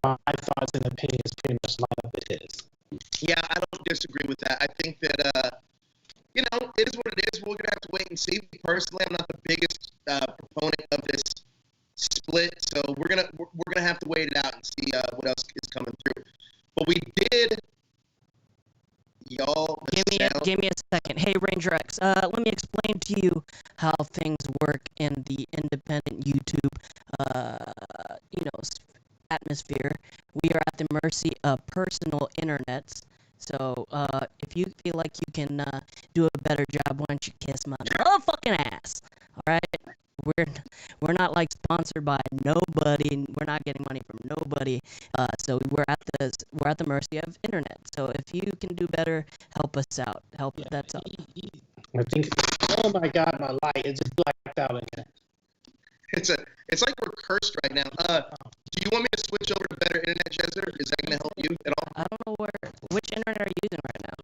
my thoughts and opinions pretty much line up with his. Yeah, I don't disagree with that. I think that, you know, it is what it is. We're going to have to wait and see. Personally, I'm not the biggest proponent of this split, so we're gonna have to wait it out and see what else is coming through. But we did, y'all. Give me a second. Hey, Ranger X, let me explain to you how things work in the independent YouTube, atmosphere. We are at the mercy of personal internets. So, if you feel like you can do a better job, why don't you kiss my motherfucking ass? All right, we're not like sponsored by nobody. We're not getting money from nobody. So we're at the mercy of internet. So if you can do better, help us out. That's all. I think. Oh my God, my light is just blacked out again. It's like we're cursed right now. Do you want me to switch over to better internet, Jezzer? Is that going to help you at all? I don't know which internet are you using right now?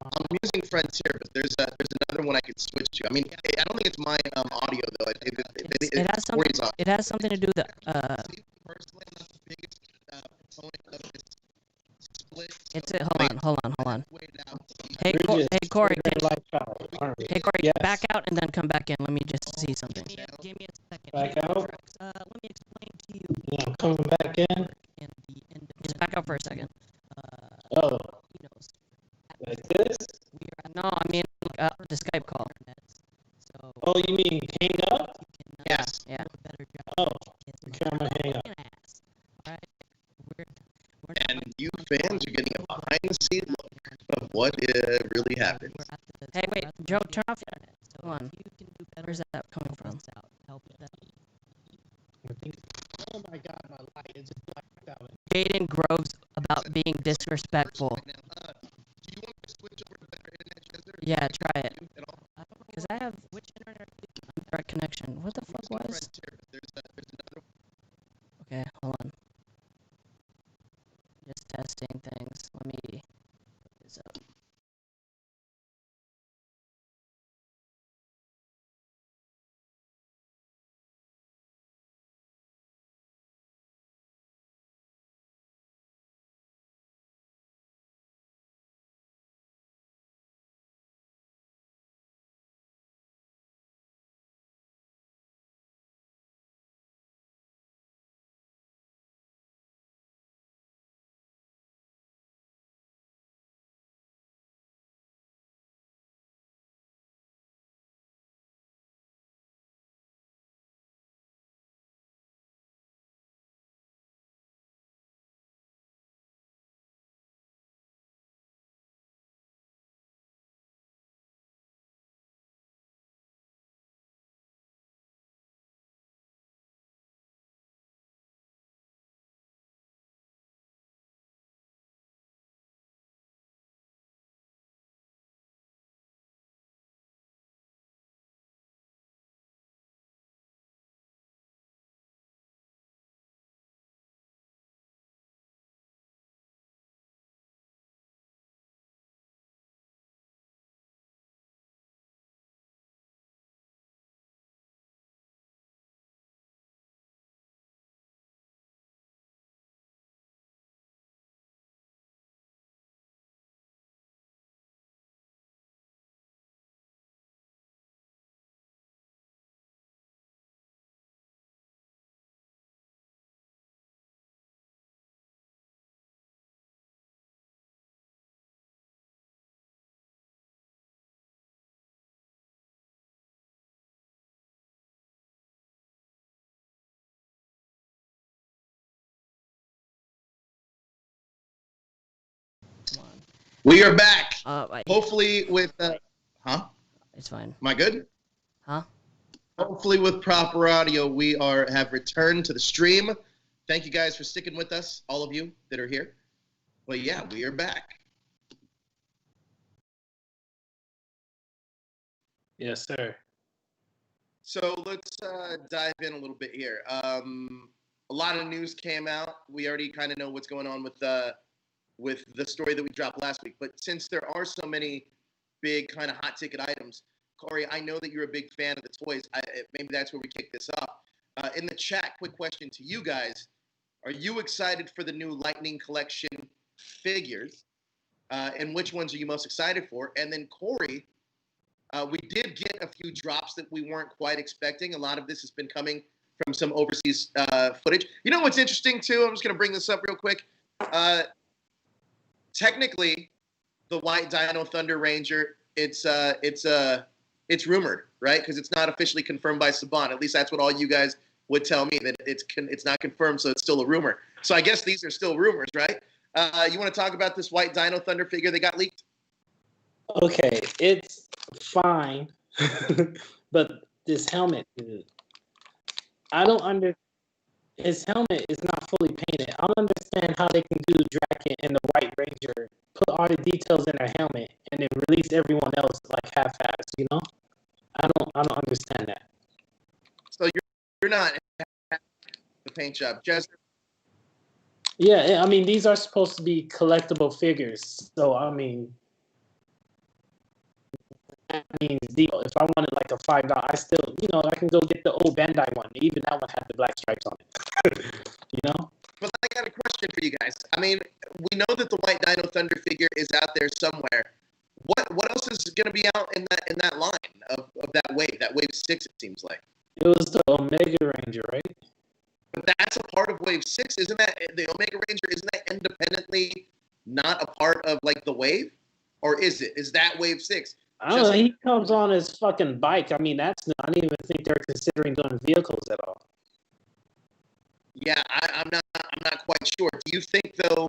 I'm using Frontier, but there's another one I could switch to. I mean, I don't think it's my audio though. It has something to do with Personally, I'm not the biggest proponent of this split. Hold on. Hey Corey, Yes. back out and then come back in. Let me just see something. Give me a second. Back out? Let me explain to you. Yeah, I'm coming back in. Just back out for a second. Oh. Like this? No, I mean the Skype call. So. Oh, you mean hang up? Yes. Yeah. Oh. Okay, I'm gonna hang up. And you fans are getting a behind-the-scenes look of what really happened. Hey, wait, Joe, turn off your internet. Hold on. Where's that coming from? I think. Oh my God, my light is just blacked out. Jaden Groves about being disrespectful. Do you want me to switch over to better internet, Jezzer? Yeah, try it. Because I have which internet? Direct connection. What the fuck was? Okay, hold on. Just testing things. Let me put this up. We are back. Right. Hopefully with huh? It's fine. Am I good? Huh? Hopefully with proper audio, we have returned to the stream. Thank you guys for sticking with us, all of you that are here. But yeah, we are back. Yes, sir. So let's dive in a little bit here. A lot of news came out. We already kind of know what's going on with the story that we dropped last week. But since there are so many big kind of hot ticket items, Corey, I know that you're a big fan of the toys. Maybe that's where we kick this off. In the chat, quick question to you guys. Are you excited for the new Lightning Collection figures? And which ones are you most excited for? And then Corey, we did get a few drops that we weren't quite expecting. A lot of this has been coming from some overseas footage. You know what's interesting too? I'm just going to bring this up real quick. Technically, the White Dino Thunder Ranger, it's rumored, right? Because it's not officially confirmed by Saban. At least that's what all you guys would tell me, that it's not confirmed, so it's still a rumor. So I guess these are still rumors, right? You want to talk about this White Dino Thunder figure that got leaked? Okay, it's fine, but this helmet, dude, I don't understand. His helmet is not fully painted. I don't understand how they can do Draken and the White Ranger, put all the details in their helmet, and then release everyone else like half-assed. You know, I don't understand that. So you're not the paint job, just. Yeah, I mean, these are supposed to be collectible figures, so I mean, that means if I wanted like a $5, I still, I can go get the old Bandai one. Even that one had the black stripes on it. But I got a question for you guys. I mean, we know that the White Dino Thunder figure is out there somewhere. What else is going to be out in that line of that wave? That wave 6, it seems like. It was the Omega Ranger, right? But that's a part of wave 6, isn't that? The Omega Ranger, isn't that independently not a part of like the wave, or is it? Is that wave 6? I don't know. He comes on his fucking bike. I mean, I don't even think they're considering doing vehicles at all. Yeah, I'm not quite sure. Do you think though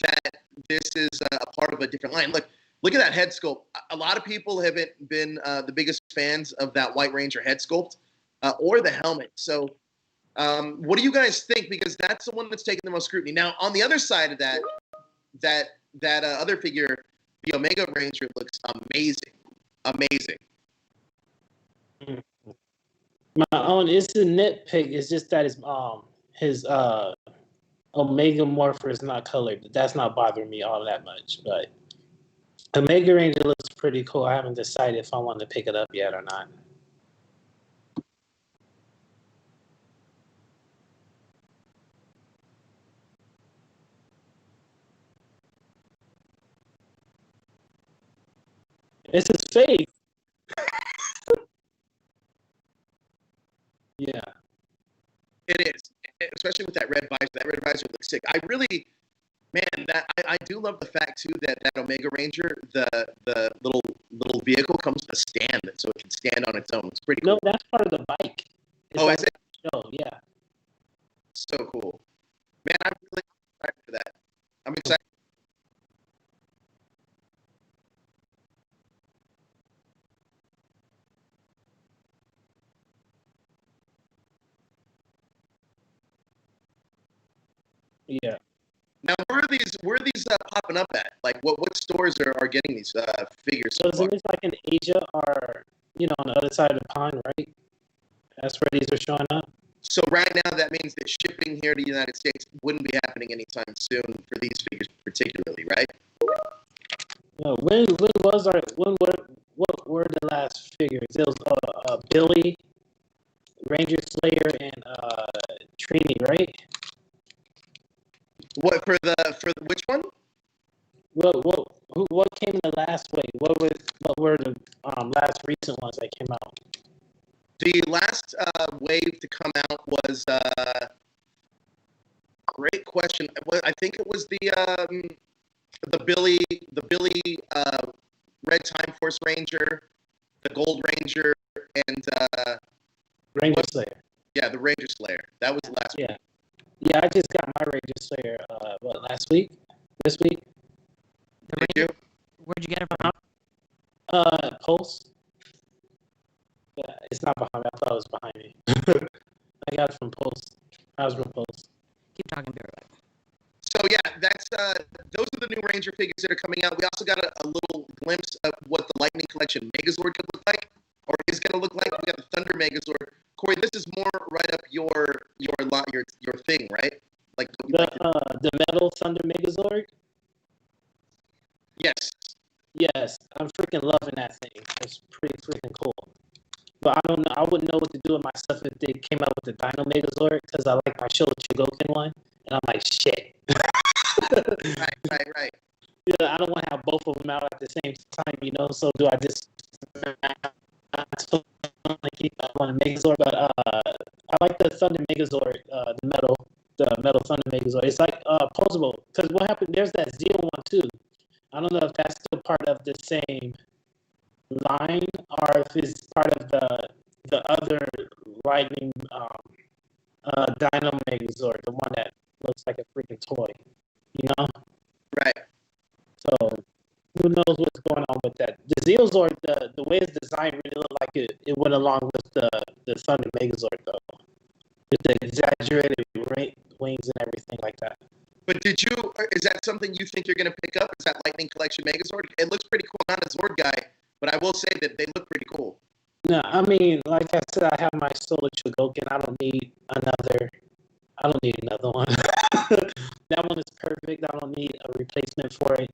that this is a part of a different line? Look at that head sculpt. A lot of people haven't been the biggest fans of that White Ranger head sculpt or the helmet. So, what do you guys think? Because that's the one that's taking the most scrutiny. Now, on the other side of that other figure, the Omega Ranger looks amazing. My own, it's a nitpick. It's just that his Omega Morpher is not colored. That's not bothering me all that much. But Omega Ranger looks pretty cool. I haven't decided if I want to pick it up yet or not. This is fake. Yeah. It is, especially with that red visor. That red visor looks sick. I do love the fact too that Omega Ranger, the little vehicle comes with a stand, so it can stand on its own. It's pretty cool. No, that's part of the bike. Is it? Oh, yeah. So cool, man! I'm really excited for that. I'm excited. Yeah. Now, where are these popping up at? Like, what stores are getting these figures? So isn't this like in Asia or on the other side of the pond, right? That's where these are showing up. So right now, that means that shipping here to the United States wouldn't be happening anytime soon for these figures, particularly, right? No, what were the last figures? It was Billy, Ranger Slayer, and Trini, right? What for which one? What came in the last wave? What were the last recent ones that came out? The last wave to come out was great question. I think it was the Billy Red Time Force Ranger, the Gold Ranger, and Ranger Slayer. Yeah, the Ranger Slayer. That was the last one. Yeah, I just got my Ranger Slayer, last week? This week? Did you? Where'd you get it from? Pulse. Yeah, it's not behind me. I thought it was behind me. I got it from Pulse. Hasbro Pulse. Keep talking, be right back. So yeah, that's those are the new Ranger figures that are coming out. We also got a little glimpse of what the Lightning Collection Megazord could look like, or is going to look like. We got the Thunder Megazord. Corey, this is more right up your thing, right? Like the metal Thunder Megazord. Yes. Yes, I'm freaking loving that thing. It's pretty freaking cool. But I don't know. I wouldn't know what to do with myself if they came out with the Dino Megazord because I like my Showa Chigoken one, and I'm like, shit. Right. Yeah, I don't want to have both of them out at the same time, you know. So do I just keep on the Megazord? But I like the Thunder Megazord, the metal Thunder Megazord. It's like posable because what happened? There's that Zeo one too. I don't know if that's still part of the same line or if it's part of the other Lightning Dino Megazord, the one that looks like a freaking toy, you know? Right. So who knows what's going on with that? The Zeozord, the way it's designed really looked like it went along with the Thunder Megazord though, with the exaggerated wings and everything like that. But is that something you think you're going to pick up? Is that Lightning Collection Megazord? It looks pretty cool. Not a Zord guy, but I will say that they look pretty cool. No, I mean, like I said, I have my Solar Chogokin. I don't need another one. That one is perfect. I don't need a replacement for it.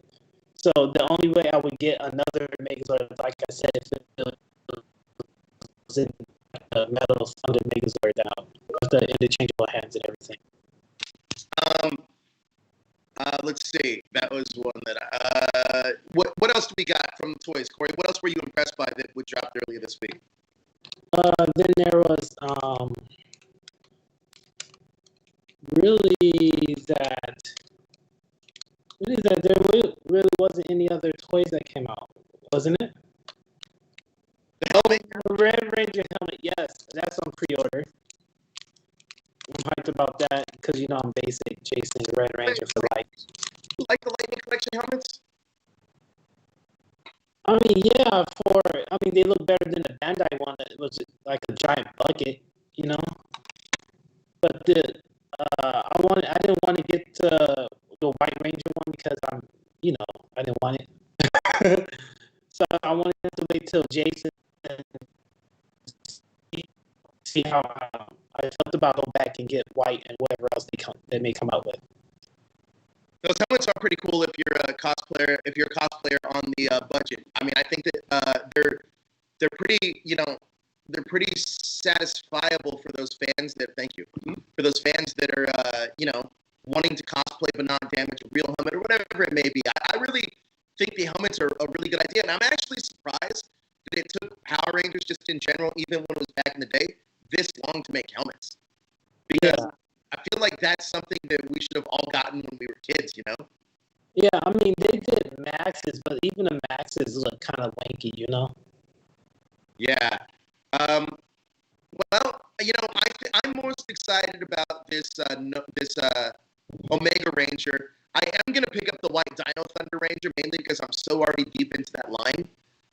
So the only way I would get another Megazord, like I said, if it was in the metal Thunder Megazord now, with the interchangeable hands and everything. Let's see. That was one that what else do we got from the toys, Corey? What else were you impressed by that was dropped earlier this week? Then there was really that. There really wasn't any other toys that came out, wasn't it? The helmet. The Red Ranger helmet, yes, that's on pre-order. I'm hyped about that because you know I'm basic chasing Red Ranger for life. You like the Lightning Collection helmets? I mean, yeah, they look better than the Bandai one that was like a giant bucket, you know. But I didn't want to get the White Ranger one because I didn't want it. So I wanted to wait till Jason and see how I felt about going back and get White and whatever else they may come out with. Those helmets are pretty cool if you're a cosplayer. If you're a cosplayer on the budget, I mean, I think that they're pretty, they're pretty satisfiable for those fans that. Thank you for those fans that are, wanting to cosplay but not damage a real helmet or whatever it may be. I really think the helmets are a really good idea, and I'm actually surprised that it took Power Rangers just in general, even when it was back in the day, this long to make helmets. Because I feel like that's something that we should have all gotten when we were kids, you know? Yeah, I mean, they did Maxes, but even the Maxes look kind of lanky, you know? Yeah. Well, I'm most excited about this Omega Ranger. I am going to pick up the White Dino Thunder Ranger mainly because I'm so already deep into that line.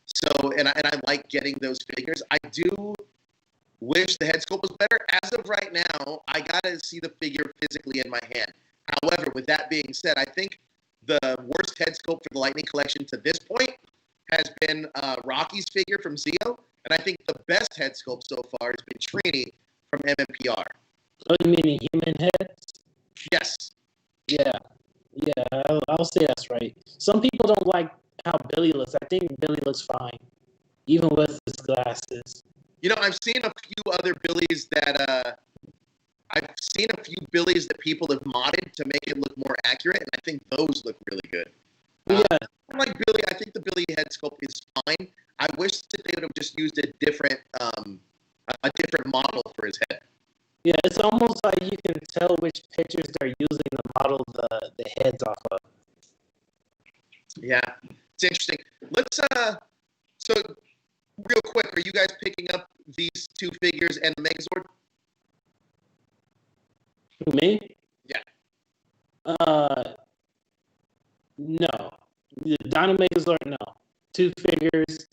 So, and I like getting those figures. I do wish the head sculpt was better. As of right now, I got to see the figure physically in my hand. However, with that being said, I think the worst head sculpt for the Lightning Collection to this point has been Rocky's figure from Zeo. And I think the best head sculpt so far has been Trini from MMPR. Oh, you mean a human head? Yes. Yeah, I'll say that's right. Some people don't like how Billy looks. I think Billy looks fine, even with his glasses. I've seen a few other Billies that people have modded to make it look more accurate, and I think those look really good. Yeah. I like Billy. I think the Billy head sculpt is fine. I wish that they would have just used a different model for his head. Yeah, it's almost like you can tell which pictures they're using to model the heads off of. Yeah, it's interesting. Let's so real quick, are you guys picking up these two figures and the Megazord? Me? Yeah. No. The Dino Megazord, no. Two figures.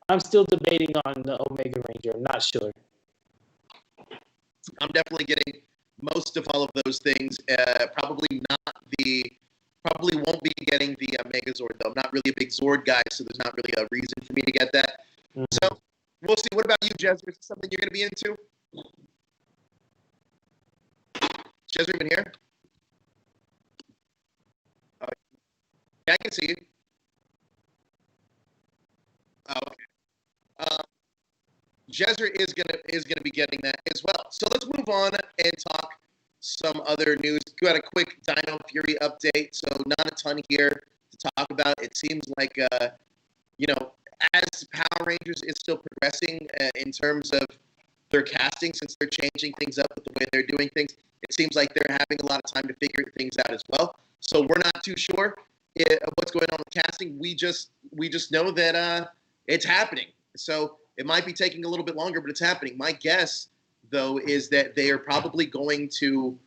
I'm still debating on the Omega Ranger. I'm not sure. I'm definitely getting most of all of those things. Probably won't be getting the Megazord, though. I'm not really a big Zord guy, so there's not really a reason for me to get that. Mm-hmm. So, we'll see. What about you, Jezzer? Is this something you're going to be into? Is Jezzer even here? Yeah, I can see you. Okay. Jezzer is gonna be getting that as well. So let's move on and talk some other news. Got a quick Dino Fury update, so not a ton here to talk about. It seems like, as Power Rangers is still progressing in terms of their casting, since they're changing things up with the way they're doing things, it seems like they're having a lot of time to figure things out as well. So we're not too sure what's going on with casting. We just know that it's happening. So it might be taking a little bit longer, but it's happening. My guess, though, is that they are probably going to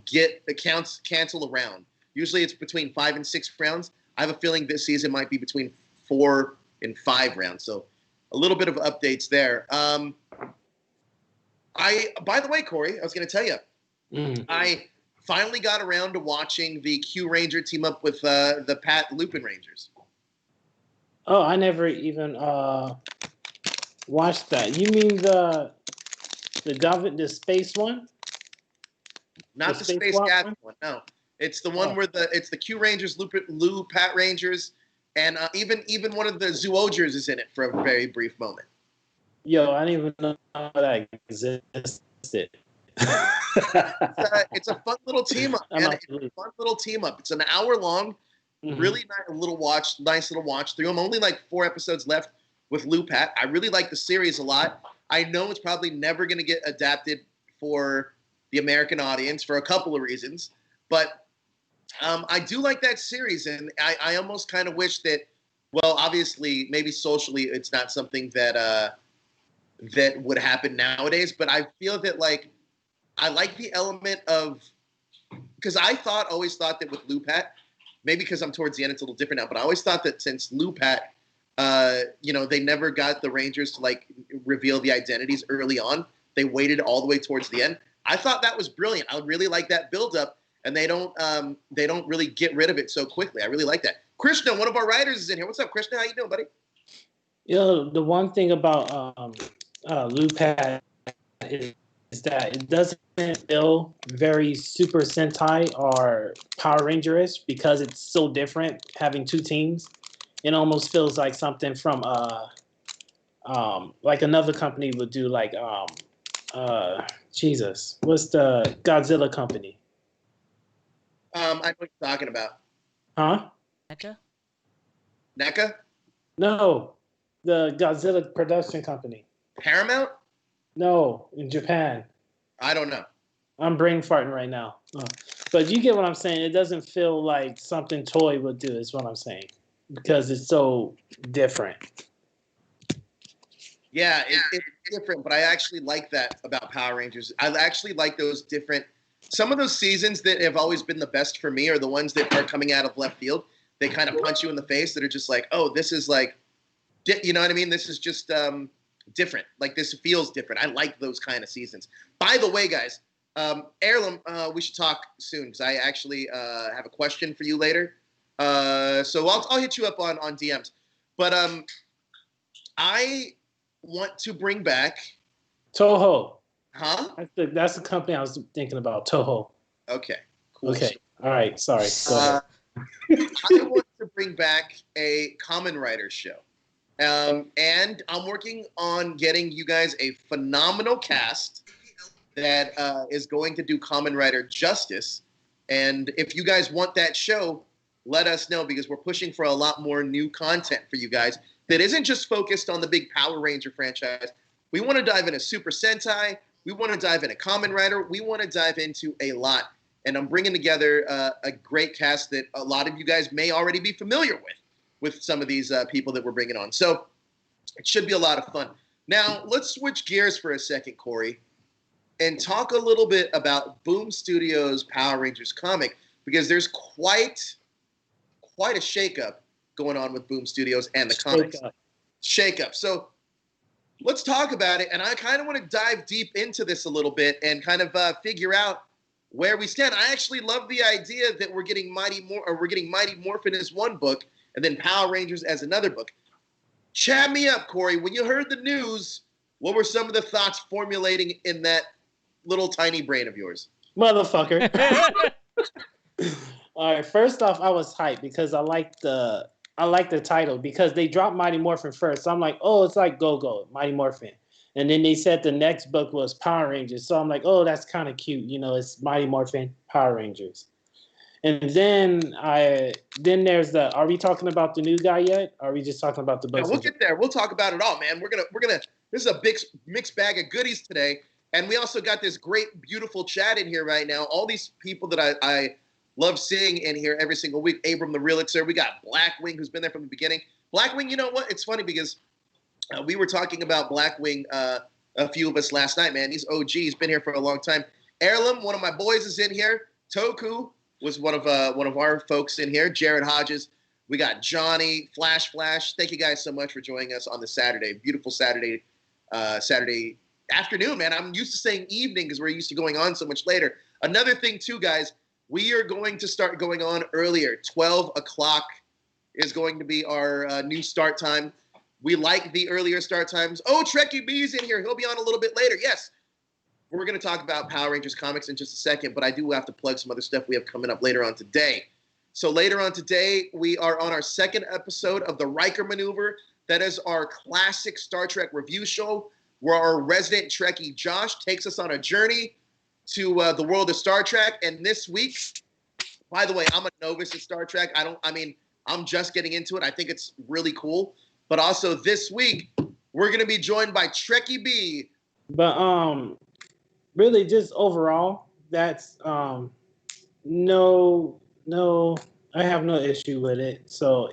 get accounts cancel around. Usually it's between 5 and 6 rounds. I have a feeling this season might be between 4 and 5 rounds. So a little bit of updates there. By the way, Corey, I was going to tell you, I finally got around to watching the Q Ranger team up with the Pat Lupin Rangers. Oh, I never even watched that. You mean the space one? Not the Space Gap one. No, it's the one where it's the Q Rangers, Lou Pat Rangers, and even one of the Zoogers is in it for a very brief moment. Yo, I didn't even know that existed. It's a fun little team up, man. It's a fun little team up. It's an hour long, really nice little watch through. I'm only like 4 episodes left with Lou Pat. I really like the series a lot. I know it's probably never going to get adapted for the American audience for a couple of reasons, but I do like that series, and I almost kind of wish that, well, obviously, maybe socially, it's not something that that would happen nowadays, but I feel that, like, I like the element of, because I always thought that with Lou Pat, maybe because I'm towards the end, it's a little different now, but I always thought that since Lou Pat, they never got the Rangers to, like, reveal the identities early on. They waited all the way towards the end. I thought that was brilliant. I would really like that build-up, and they don't really get rid of it so quickly. I really like that. Krishna, one of our writers, is in here. What's up, Krishna? How you doing, buddy? The one thing about Lou Pat is that it doesn't feel very Super Sentai or Power Ranger-ish because it's so different having 2 teams. It almost feels like something from like another company would do, like Jesus, what's the Godzilla company? I know what you're talking about. Huh? NECA? No, the Godzilla production company. Paramount? No, in Japan. I don't know. I'm brain farting right now. But you get what I'm saying. It doesn't feel like something Toy would do, is what I'm saying. Because it's so different. Yeah, it's different, but I actually like that about Power Rangers. I actually like those different. Some of those seasons that have always been the best for me are the ones that are coming out of left field. They kind of punch you in the face, that are just like, oh, this is like, you know what I mean? This is just different. Like, this feels different. I like those kind of seasons. By the way, guys, Heirloom, we should talk soon because I actually have a question for you later. So I'll hit you up on DMs. But I want to bring back Toho. Huh? That's the company I was thinking about. Toho. Okay. Cool. Okay. All right. Sorry. Go ahead. I want to bring back a Kamen Rider show. And I'm working on getting you guys a phenomenal cast that is going to do Kamen Rider justice. And if you guys want that show, let us know, because we're pushing for a lot more new content for you guys that isn't just focused on the big Power Ranger franchise. We want to dive into Super Sentai. We want to dive into Kamen Rider. We want to dive into a lot. And I'm bringing together a great cast that a lot of you guys may already be familiar with some of these people that we're bringing on. So it should be a lot of fun. Now, let's switch gears for a second, Corey, and talk a little bit about Boom Studios' Power Rangers comic, because there's quite a shakeup going on with Boom Studios and the comics. Shakeup. So let's talk about it, and I kind of want to dive deep into this a little bit and kind of figure out where we stand. I actually love the idea that we're getting Mighty Morphin as one book, and then Power Rangers as another book. Chat me up, Corey. When you heard the news, what were some of the thoughts formulating in that little tiny brain of yours? Motherfucker. All right. First off, I was hyped because I like the title, because they dropped Mighty Morphin first. So I'm like, oh, it's like Go-Go, Mighty Morphin. And then they said the next book was Power Rangers. So I'm like, oh, that's kind of cute. You know, it's Mighty Morphin Power Rangers. And then there's the. Are we talking about the new guy yet? Or are we just talking about the books? Yeah, we'll get there. We'll talk about it all, man. We're gonna. This is a big mixed bag of goodies today, and we also got this great, beautiful chat in here right now. All these people that I love seeing in here every single week. Abram the Realtor. We got Blackwing, who's been there from the beginning. Blackwing, you know what? It's funny because we were talking about Blackwing, a few of us last night, man. He's OG. He's been here for a long time. Heirloom, one of my boys, is in here. Toku was one of our folks in here. Jared Hodges. We got Johnny, Flash. Thank you guys so much for joining us on the Saturday. Beautiful Saturday afternoon, man. I'm used to saying evening because we're used to going on so much later. Another thing, too, guys, we are going to start going on earlier. 12 o'clock is going to be our new start time. We like the earlier start times. Oh, Trekkie B's in here. He'll be on a little bit later. Yes. We're going to talk about Power Rangers comics in just a second, but I do have to plug some other stuff we have coming up later on today. So later on today, we are on our second episode of the Riker Maneuver. That is our classic Star Trek review show, where our resident Trekkie Josh takes us on a journey to the world of Star Trek. And this week, by the way, I'm a novice at Star Trek. I'm just getting into it. I think it's really cool. But also this week, we're going to be joined by Trekkie B. But really, just overall, that's no, I have no issue with it. So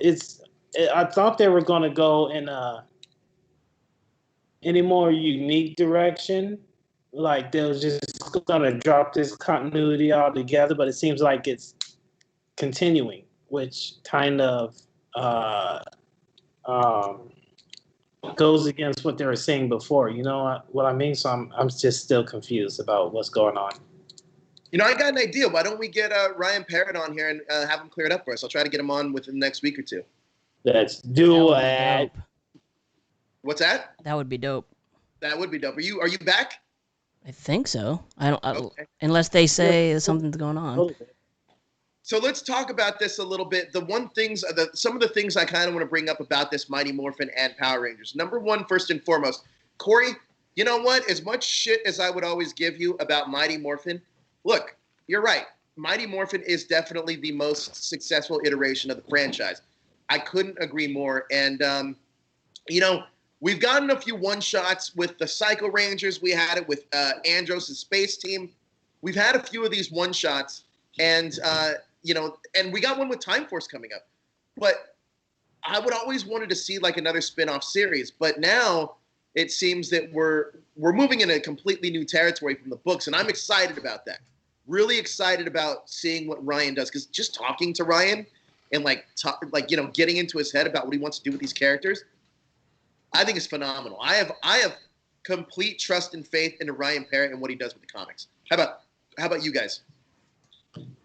I thought they were going to go in any more unique direction. Like they was just going to drop this continuity altogether, but it seems like it's continuing, which kind of goes against what they were saying before. You know what I mean? So I'm just still confused about what's going on. You know, I got an idea. Why don't we get Ryan Parrott on here and have him clear it up for us? I'll try to get him on within the next week or two. Let's do it. What's that? That would be dope. That would be dope. Are you back? I think so. I don't. Okay. Unless they say something's going on. So let's talk about this a little bit. Some of the things I kind of want to bring up about this Mighty Morphin and Power Rangers. Number one, first and foremost, Corey, you know what? As much shit as I would always give you about Mighty Morphin, look, you're right. Mighty Morphin is definitely the most successful iteration of the franchise. I couldn't agree more. And, you know, we've gotten a few one-shots with the Psycho Rangers. We had it with Andros' Space Team. We've had a few of these one-shots. And, you know, and we got one with Time Force coming up. But I would always wanted to see like another spin-off series. But now it seems that we're moving in a completely new territory from the books. And I'm excited about that. Really excited about seeing what Ryan does. Because just talking to Ryan and you know, getting into his head about what he wants to do with these characters, I think it's phenomenal. I have complete trust and faith into Ryan Parrott and what he does with the comics. How about you guys?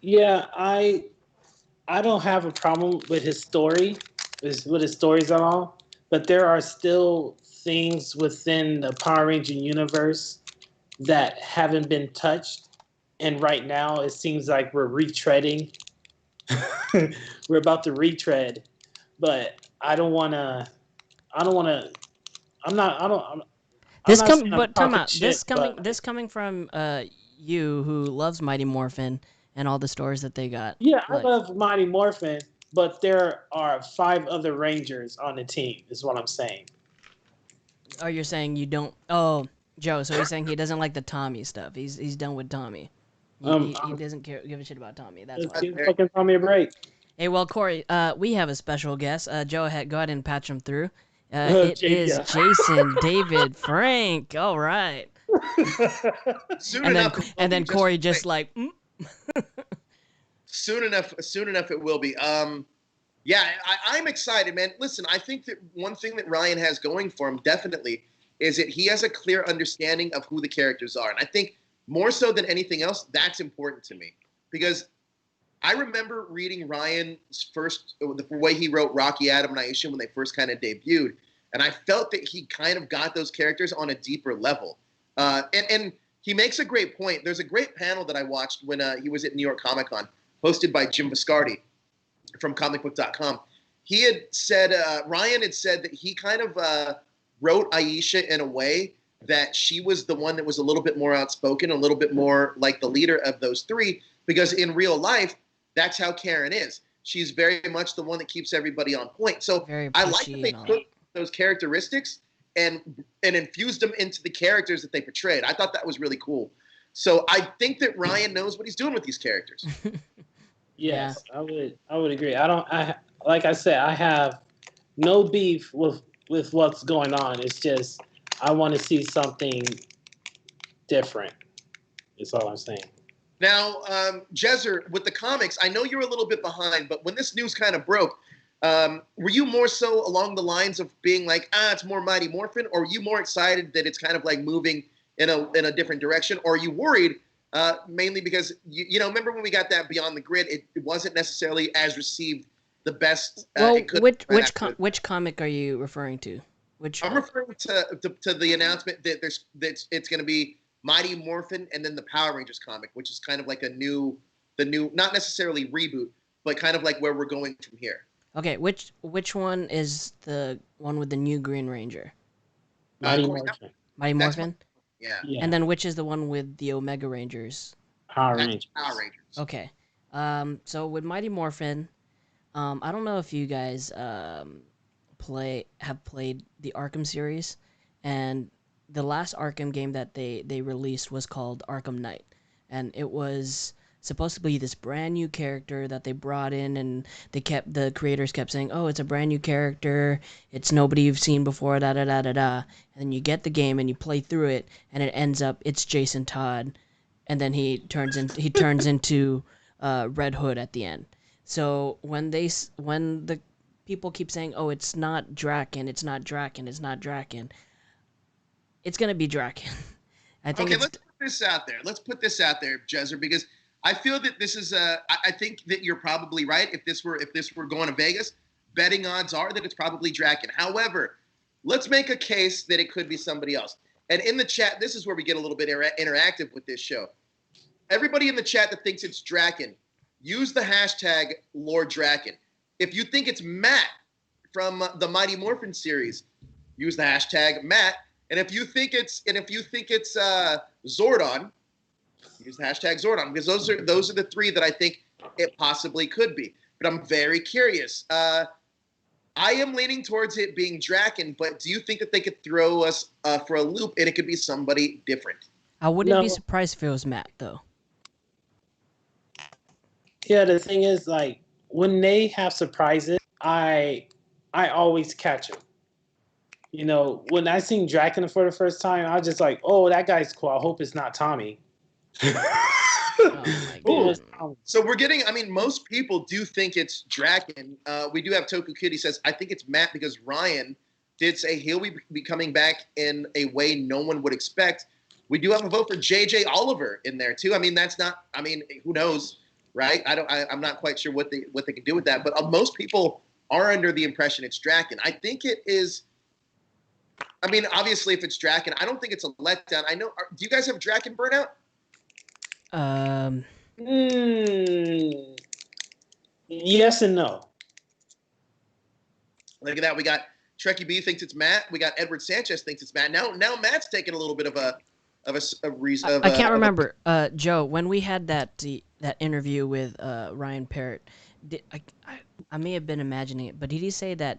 Yeah, I don't have a problem with his story, with his stories at all. But there are still things within the Power Ranger universe that haven't been touched. And right now, it seems like we're retreading. We're about to retread, but This coming from you who loves Mighty Morphin and all the stories that they got. Yeah, I love Mighty Morphin, but there are 5 other Rangers on the team, is what I'm saying. Oh, you're saying you don't... Oh, Joe, so he's saying he doesn't like the Tommy stuff. He's done with Tommy. He doesn't give a shit about Tommy. That's why. Give fucking Tommy a break. Hey, well, Corey, we have a special guest. Joe, go ahead and patch him through. It is Jason David Frank. All right. And then Corey just like... Soon enough it will be. Yeah, I'm excited, man. Listen, I think that one thing that Ryan has going for him definitely is that he has a clear understanding of who the characters are. And I think more so than anything else, that's important to me. Because I remember reading Ryan's the way he wrote Rocky, Adam, and Aisha when they first kind of debuted. And I felt that he kind of got those characters on a deeper level. And he makes a great point. There's a great panel that I watched when he was at New York Comic Con, hosted by Jim Viscardi from comicbook.com. He had said, Ryan had said that he kind of wrote Aisha in a way that she was the one that was a little bit more outspoken, a little bit more like the leader of those three, because in real life, that's how Karen is. She's very much the one that keeps everybody on point. So I like that they took those characteristics and infused them into the characters that they portrayed. I thought that was really cool. So I think that Ryan knows what he's doing with these characters. Yes, I would agree. Like I said, I have no beef with what's going on. It's just I want to see something different. That's all I'm saying. Now, Jezer, with the comics, I know you're a little bit behind, but when this news kind of broke, were you more so along the lines of being like, it's more Mighty Morphin, or are you more excited that it's kind of like moving in a different direction, or are you worried mainly because you know, remember when we got that Beyond the Grid, it wasn't necessarily as received the best. Well, which comic are you referring to? I'm referring to the announcement that it's going to be Mighty Morphin and then the Power Rangers comic, which is kind of like the new, not necessarily reboot, but kind of like where we're going from here. Okay, which one is the one with the new Green Ranger? Mighty Morphin. Mighty Morphin? Yeah. And then which is the one with the Omega Rangers? Power Rangers. Okay. So with Mighty Morphin, I don't know if you guys have played the Arkham series, and the last Arkham game that they released was called Arkham Knight, and it was supposed to be this brand new character that they brought in, and the creators kept saying, oh, it's a brand new character, it's nobody you've seen before, da da da da da, and then you get the game and you play through it, and it ends up it's Jason Todd, and then he turns into Red Hood at the end. So when the people keep saying, oh, it's not Draken, it's not Draken, it's not Draken, it's gonna be Draken. I think. Okay, let's put this out there, Jezer, because I feel that this is I think that you're probably right. If this were going to Vegas, betting odds are that it's probably Draken. However, let's make a case that it could be somebody else. And in the chat, this is where we get a little bit interactive with this show. Everybody in the chat that thinks it's Draken, use the hashtag Lord Draken. If you think it's Matt from the Mighty Morphin series, use the hashtag Matt. And if you think it's Zordon, use the hashtag Zordon, because those are the three that I think it possibly could be. But I'm very curious. I am leaning towards it being Draken, but do you think that they could throw us for a loop and it could be somebody different? I wouldn't be surprised if it was Matt, though. Yeah, the thing is, like, when they have surprises, I always catch them. You know, when I seen Draken for the first time, I was just like, oh, that guy's cool. I hope it's not Tommy. Oh my God. So we're getting, I mean, most people do think it's Draken. We do have Toku Kitty says, I think it's Matt because Ryan did say he'll be coming back in a way no one would expect. We do have a vote for JJ Oliver in there too. I mean, that's not, I mean, who knows, right? I'm not quite sure what they can do with that, but most people are under the impression it's Draken. I think it is. I mean, obviously, if it's Draken, I don't think it's a letdown. I know. Do you guys have Draken Burnout? Yes and no. Look at that. We got Trekkie B thinks it's Matt. We got Edward Sanchez thinks it's Matt. Now Matt's taking a little bit of a reason. I can't remember, Joe. When we had that interview with Ryan Parrott, I may have been imagining it, but did he say that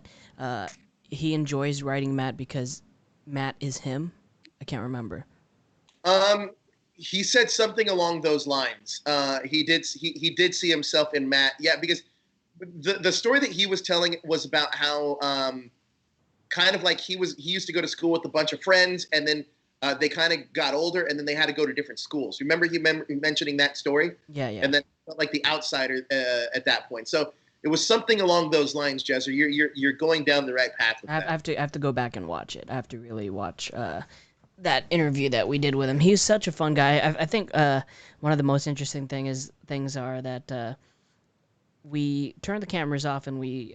he enjoys writing Matt because Matt is him? I can't remember. He said something along those lines. He did see himself in Matt. Yeah, because the story that he was telling was about how kind of like he used to go to school with a bunch of friends, and then they kind of got older, and then they had to go to different schools. Remember mentioning that story? Yeah. And then felt like the outsider at that point. So it was something along those lines, Jezer. You're going down the right path with that. I have to go back and watch it. I have to really watch that interview that we did with him. He's such a fun guy. I think one of the most interesting things are that we turned the cameras off and we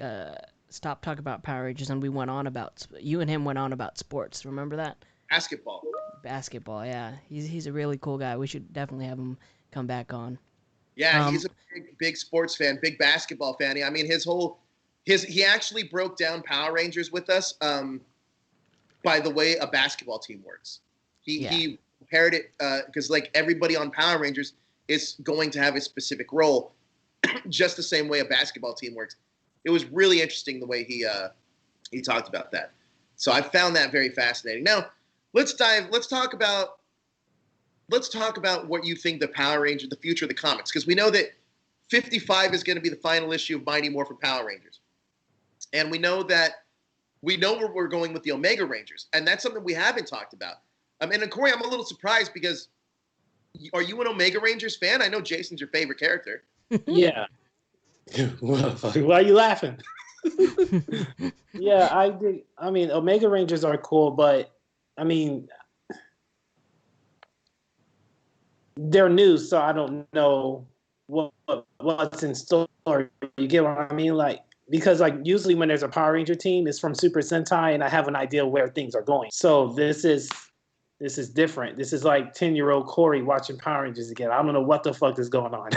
stopped talking about Power Rangers, and we went on about you and him went on about sports. Remember that? Basketball, yeah. He's a really cool guy. We should definitely have him come back on. Yeah, he's a big sports fan, big basketball fan. I mean, he actually broke down Power Rangers with us by the way a basketball team works. He compared it because like everybody on Power Rangers is going to have a specific role, just the same way a basketball team works. It was really interesting the way he talked about that. So I found that very fascinating. Now let's talk about what you think the Power Rangers, the future of the comics, because we know that 55 is going to be the final issue of Mighty Morphin Power Rangers, and we know where we're going with the Omega Rangers, and that's something we haven't talked about. And Corey, I'm a little surprised because are you an Omega Rangers fan? I know Jason's your favorite character. Yeah. Why are you laughing? Yeah, I did. I mean, Omega Rangers are cool, but I mean, they're new, so I don't know what's in store. You get what I mean? Like, because like usually when there's a Power Ranger team, it's from Super Sentai, and I have an idea where things are going. So this is different. This is like 10-year-old Corey watching Power Rangers again. I don't know what the fuck is going on.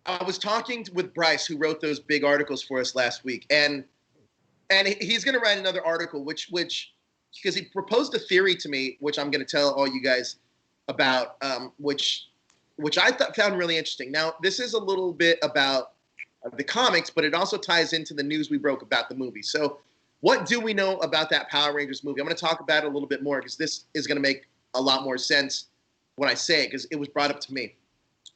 I was talking with Bryce, who wrote those big articles for us last week, and he's going to write another article, which because he proposed a theory to me, which I'm going to tell all you guys about, which I found really interesting. Now, this is a little bit about the comics, but it also ties into the news we broke about the movie. So, what do we know about that Power Rangers movie? I'm going to talk about it a little bit more because this is going to make a lot more sense when I say it because it was brought up to me.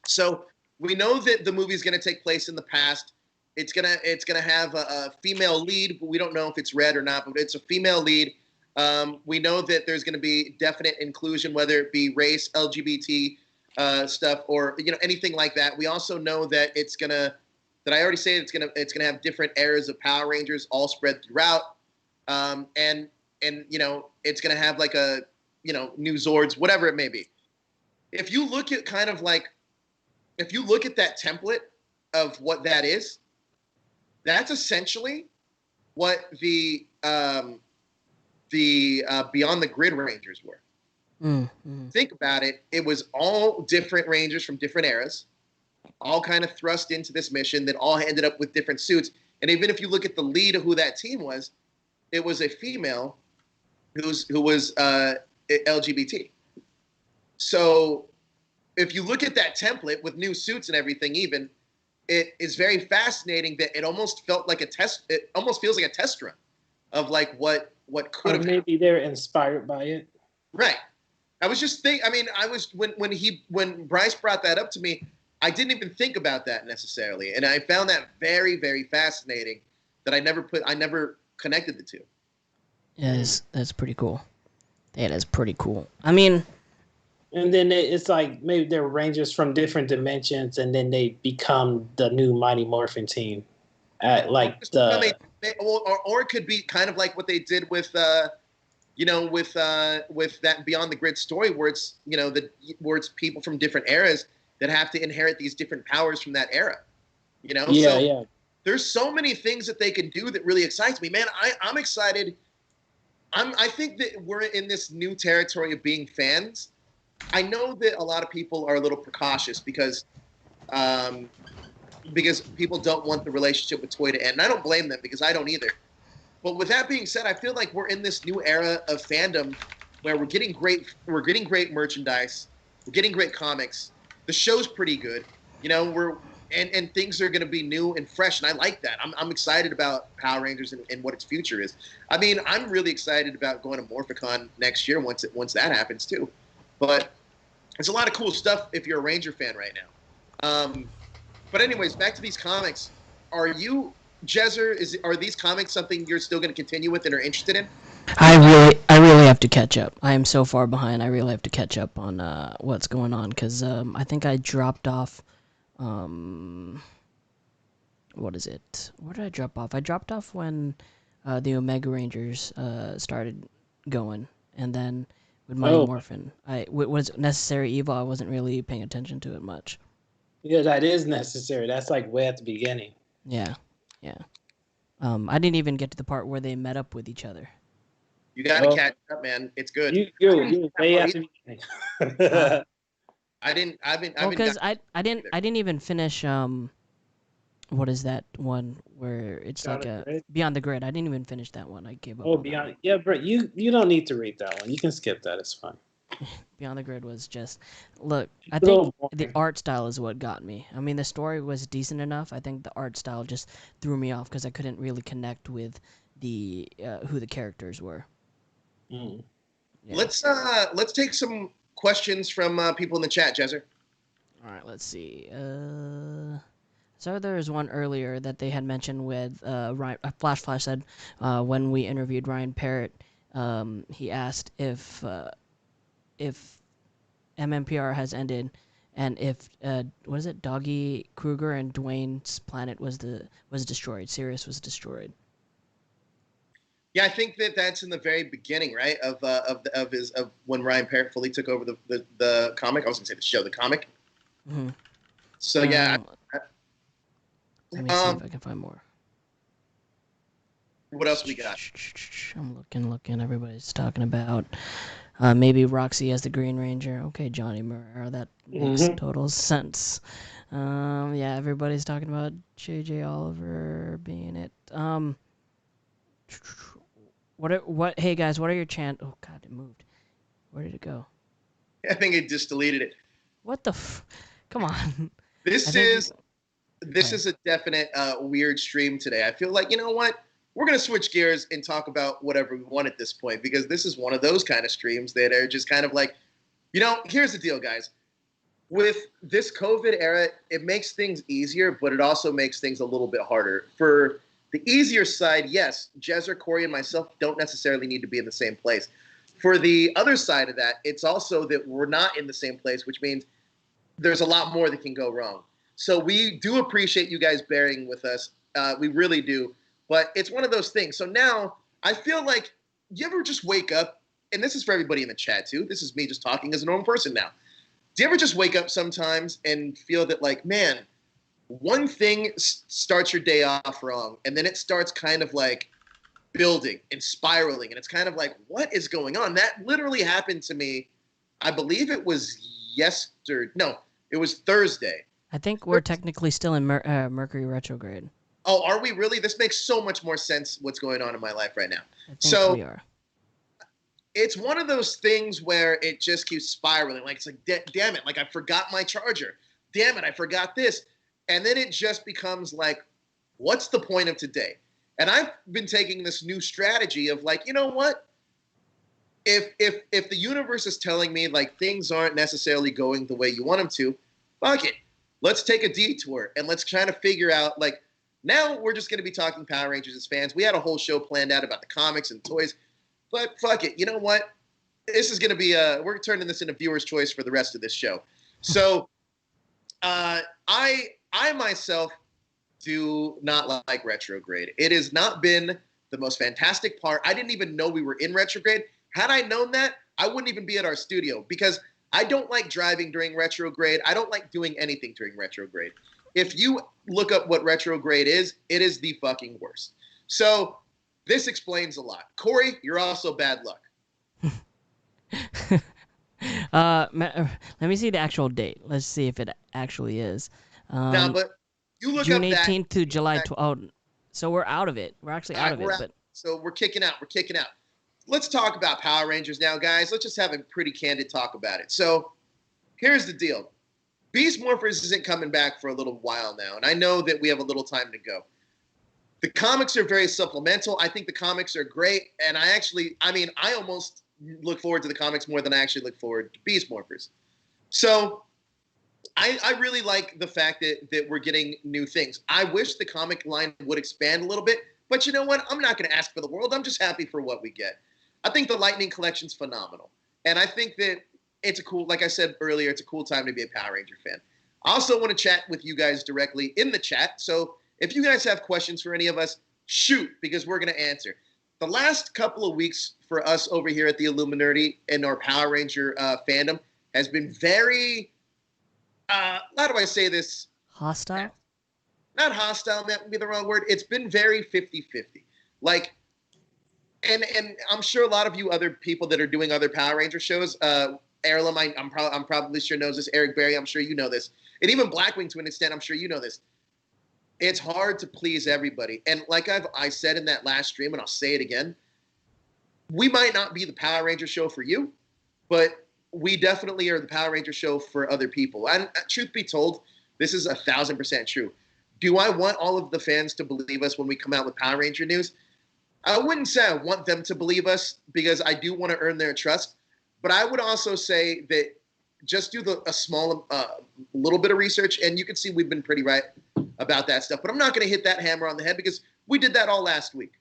So. We know that the movie is going to take place in the past. It's gonna have a female lead, but we don't know if it's Red or not. But it's a female lead. We know that there's going to be definite inclusion, whether it be race, LGBT stuff, or anything like that. We also know that it's gonna. That I already say it's gonna have different eras of Power Rangers all spread throughout, and it's gonna have like a new Zords, whatever it may be. If you look at if you look at that template of what that is, that's essentially what the Beyond the Grid Rangers were. Mm-hmm. Think about it. It was all different Rangers from different eras, all kind of thrust into this mission that all ended up with different suits. And even if you look at the lead of who that team was, it was a female who was LGBT. So if you look at that template with new suits and everything, even it is very fascinating that it almost felt like a test. It almost feels like a test run of like what could have. Maybe they're inspired by it. Right. I was just thinking. I mean, I was when Bryce brought that up to me, I didn't even think about that necessarily, and I found that very, very fascinating. That I never connected the two. Yeah, that's pretty cool. Yeah, that's pretty cool. I mean. And then it's like maybe they're Rangers from different dimensions, and then they become the new Mighty Morphin team. Or it could be kind of like what they did with that Beyond the Grid story, where it's where it's people from different eras that have to inherit these different powers from that era. Yeah. There's so many things that they can do that really excites me, man. I'm excited. I think that we're in this new territory of being fans. I know that a lot of people are a little precautious because people don't want the relationship with Toy to end. And I don't blame them because I don't either. But with that being said, I feel like we're in this new era of fandom where we're getting great merchandise, we're getting great comics. The show's pretty good, and things are going to be new and fresh, and I like that. I'm excited about Power Rangers and what its future is. I mean, I'm really excited about going to Morphicon next year once that happens too. But it's a lot of cool stuff if you're a Ranger fan right now. But anyways, back to these comics. Are you, Jezer, are these comics something you're still going to continue with and are interested in? I really have to catch up. I am so far behind. I really have to catch up on what's going on because I think I dropped off. What is it? Where did I drop off? I dropped off when the Omega Rangers started going, and then with Mighty Morphin, was Necessary Evil. I wasn't really paying attention to it much. Yeah, that is necessary. That's like way at the beginning. Yeah. I didn't even get to the part where they met up with each other. You gotta catch up, man. It's good. You're way at the beginning. I didn't even finish What is that one where it's Beyond like the a Grid? Beyond the Grid? I didn't even finish that one. I gave up Oh, on that Beyond. one. Yeah, Brett, you don't need to read that one. You can skip that. It's fine. Beyond the Grid was just look. I It's a think little the boring. art style is what got me. I mean, the story was decent enough. I think the art style just threw me off because I couldn't really connect with the who the characters were. Mm. Yeah. Let's take some questions from people in the chat, Jezzer. All right. Let's see. So there was one earlier that they had mentioned with Ryan. Flash said when we interviewed Ryan Parrott, he asked if MMPR has ended, and if what is it, Doggy Kruger and Dwayne's planet was destroyed. Sirius was destroyed. Yeah, I think that's in the very beginning, right? Of when Ryan Parrott fully took over the comic. I was gonna say the show, the comic. Mm-hmm. So yeah. Let me see if I can find more. What else we got? I'm looking. Everybody's talking about maybe Roxy as the Green Ranger. Okay, Johnny Murray. That makes total sense. Yeah, everybody's talking about J.J. Oliver being it. What? Hey guys, what are your Oh God, it moved. Where did it go? I think it just deleted it. What the? Come on. This is a definite weird stream today. I feel like, you know what? We're going to switch gears and talk about whatever we want at this point, because this is one of those kind of streams that are just kind of like, here's the deal, guys. With this COVID era, it makes things easier, but it also makes things a little bit harder. For the easier side, yes, Jezzer, Corey, and myself don't necessarily need to be in the same place. For the other side of that, it's also that we're not in the same place, which means there's a lot more that can go wrong. So we do appreciate you guys bearing with us. We really do. But it's one of those things. So now I feel like, you ever just wake up, and this is for everybody in the chat too. This is me just talking as a normal person now. Do you ever just wake up sometimes and feel that, like, man, one thing starts your day off wrong, and then it starts kind of like building and spiraling, and it's kind of like, what is going on? That literally happened to me. I believe it was it was Thursday. I think we're technically still in Mercury retrograde. Oh, are we really? This makes so much more sense what's going on in my life right now. I think we are. It's one of those things where it just keeps spiraling. Like, it's like, damn it, like, I forgot my charger. Damn it, I forgot this. And then it just becomes like, what's the point of today? And I've been taking this new strategy of, like, you know what? If the universe is telling me, like, things aren't necessarily going the way you want them to, fuck it. Let's take a detour and let's try to figure out, like, now we're just going to be talking Power Rangers as fans. We had a whole show planned out about the comics and toys, but fuck it. You know what? This is going to be we're turning this into viewer's choice for the rest of this show. So I myself do not like retrograde. It has not been the most fantastic part. I didn't even know we were in retrograde. Had I known that, I wouldn't even be at our studio, because I don't like driving during retrograde. I don't like doing anything during retrograde. If you look up what retrograde is, it is the fucking worst. So this explains a lot. Corey, you're also bad luck. Let me see the actual date. Let's see if it actually is. But you look June up 18th to July 12th. Oh, so we're out of it. We're actually out of it. So we're kicking out. Let's talk about Power Rangers now, guys. Let's just have a pretty candid talk about it. So here's the deal. Beast Morphers isn't coming back for a little while now, and I know that we have a little time to go. The comics are very supplemental. I think the comics are great, and I almost look forward to the comics more than I actually look forward to Beast Morphers. So I really like the fact that we're getting new things. I wish the comic line would expand a little bit, but you know what? I'm not going to ask for the world. I'm just happy for what we get. I think the Lightning Collection's phenomenal, and I think that like I said earlier, it's a cool time to be a Power Ranger fan. I also want to chat with you guys directly in the chat. So if you guys have questions for any of us, shoot, because we're going to answer. The last couple of weeks for us over here at the Illuminerdi and our Power Ranger fandom has been very, how do I say this? Hostile? Not hostile, that would be the wrong word. It's been very 50-50. Like, and I'm sure a lot of you other people that are doing other Power Ranger shows, Erlem, I'm probably sure knows this. Eric Berry, I'm sure you know this. And even Blackwing to an extent, I'm sure you know this. it's hard to please everybody. And like I said in that last stream, and I'll say it again, we might not be the Power Ranger show for you, but we definitely are the Power Ranger show for other people. And truth be told, this is 1,000% true. Do I want all of the fans to believe us when we come out with Power Ranger news? I wouldn't say I want them to believe us because I do want to earn their trust. But I would also say that just do a small little bit of research, and you can see we've been pretty right about that stuff. But I'm not going to hit that hammer on the head because we did that all last week.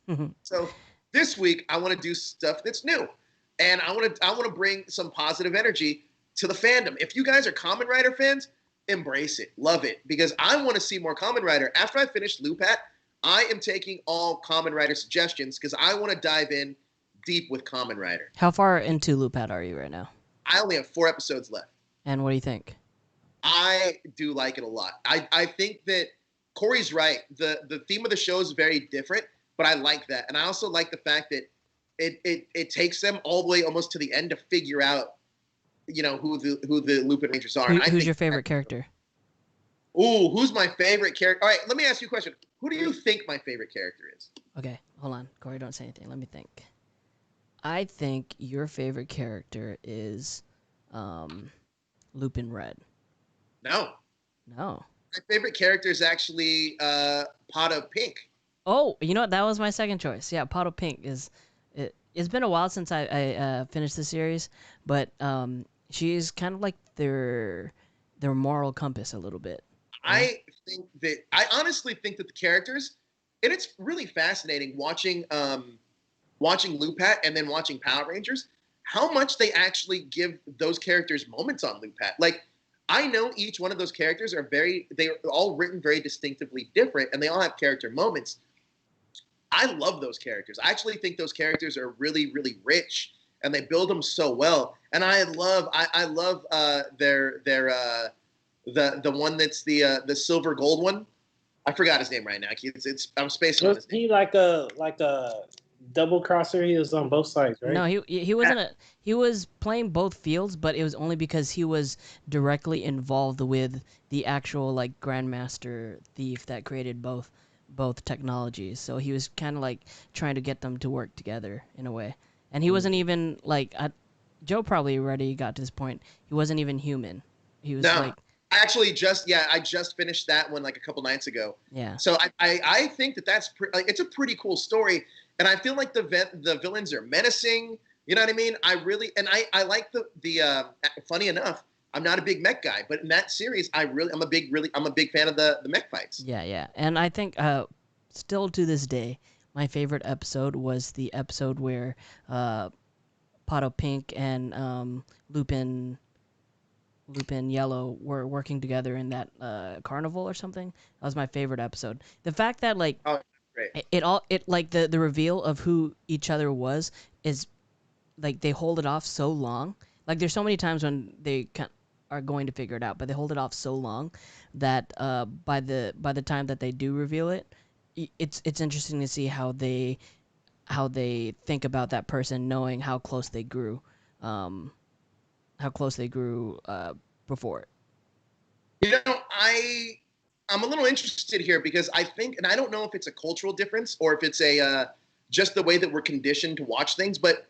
Mm-hmm. So this week I want to do stuff that's new, and I want to bring some positive energy to the fandom. If you guys are Kamen Rider fans, embrace it, love it, because I want to see more Kamen Rider. After I finish Lupat, I am taking all Kamen Rider suggestions because I want to dive in deep with Kamen Rider. How far into Lupat are you right now? I only have 4 episodes left. And what do you think? I do like it a lot. I think that Corey's right. The theme of the show is very different, but I like that. And I also like the fact that it takes them all the way almost to the end to figure out, who the Lupin Rangers are. Who's your favorite character? Ooh, who's my favorite character? All right, let me ask you a question. Who do you think my favorite character is? Okay, hold on. Corey, don't say anything. Let me think. I think your favorite character is Lupin Red. No. No. My favorite character is actually Pata Pink. Oh, you know what? That was my second choice. Yeah, Pata Pink is. It's been a while since I finished the series, but she's kind of like their moral compass a little bit. I honestly think that the characters, and it's really fascinating watching Lupat and then watching Power Rangers, how much they actually give those characters moments on Lupat. Like, I know each one of those characters they're all written very distinctively different, and they all have character moments. I love those characters. I actually think those characters are really, really rich, and they build them so well. And I love the one that's the silver gold one. I forgot his name right now. I'm spacing on his name. He like a double crosser? He was on both sides, right? No, he wasn't. He was playing both fields, but it was only because he was directly involved with the actual like Grandmaster Thief that created both technologies. So he was kind of like trying to get them to work together in a way. And he wasn't even like Joe probably already got to this point. He wasn't even human. He was like. I just finished that one like a couple nights ago. Yeah. So I think that's it's a pretty cool story, and I feel like the villains are menacing. You know what I mean? I like the funny enough, I'm not a big mech guy, but in that series, I'm a big fan of the mech fights. Yeah. And I think still to this day, my favorite episode was the episode where Pata Pink and Lupin Yellow were working together in that carnival or something. That was my favorite episode. The fact that like great. it like the reveal of who each other was is like they hold it off so long. Like there's so many times when they are going to figure it out, but they hold it off so long that by the time that they do reveal it, it's interesting to see how they think about that person, knowing how close they grew. Before it. I'm a little interested here because I think, and I don't know if it's a cultural difference or if it's just the way that we're conditioned to watch things, but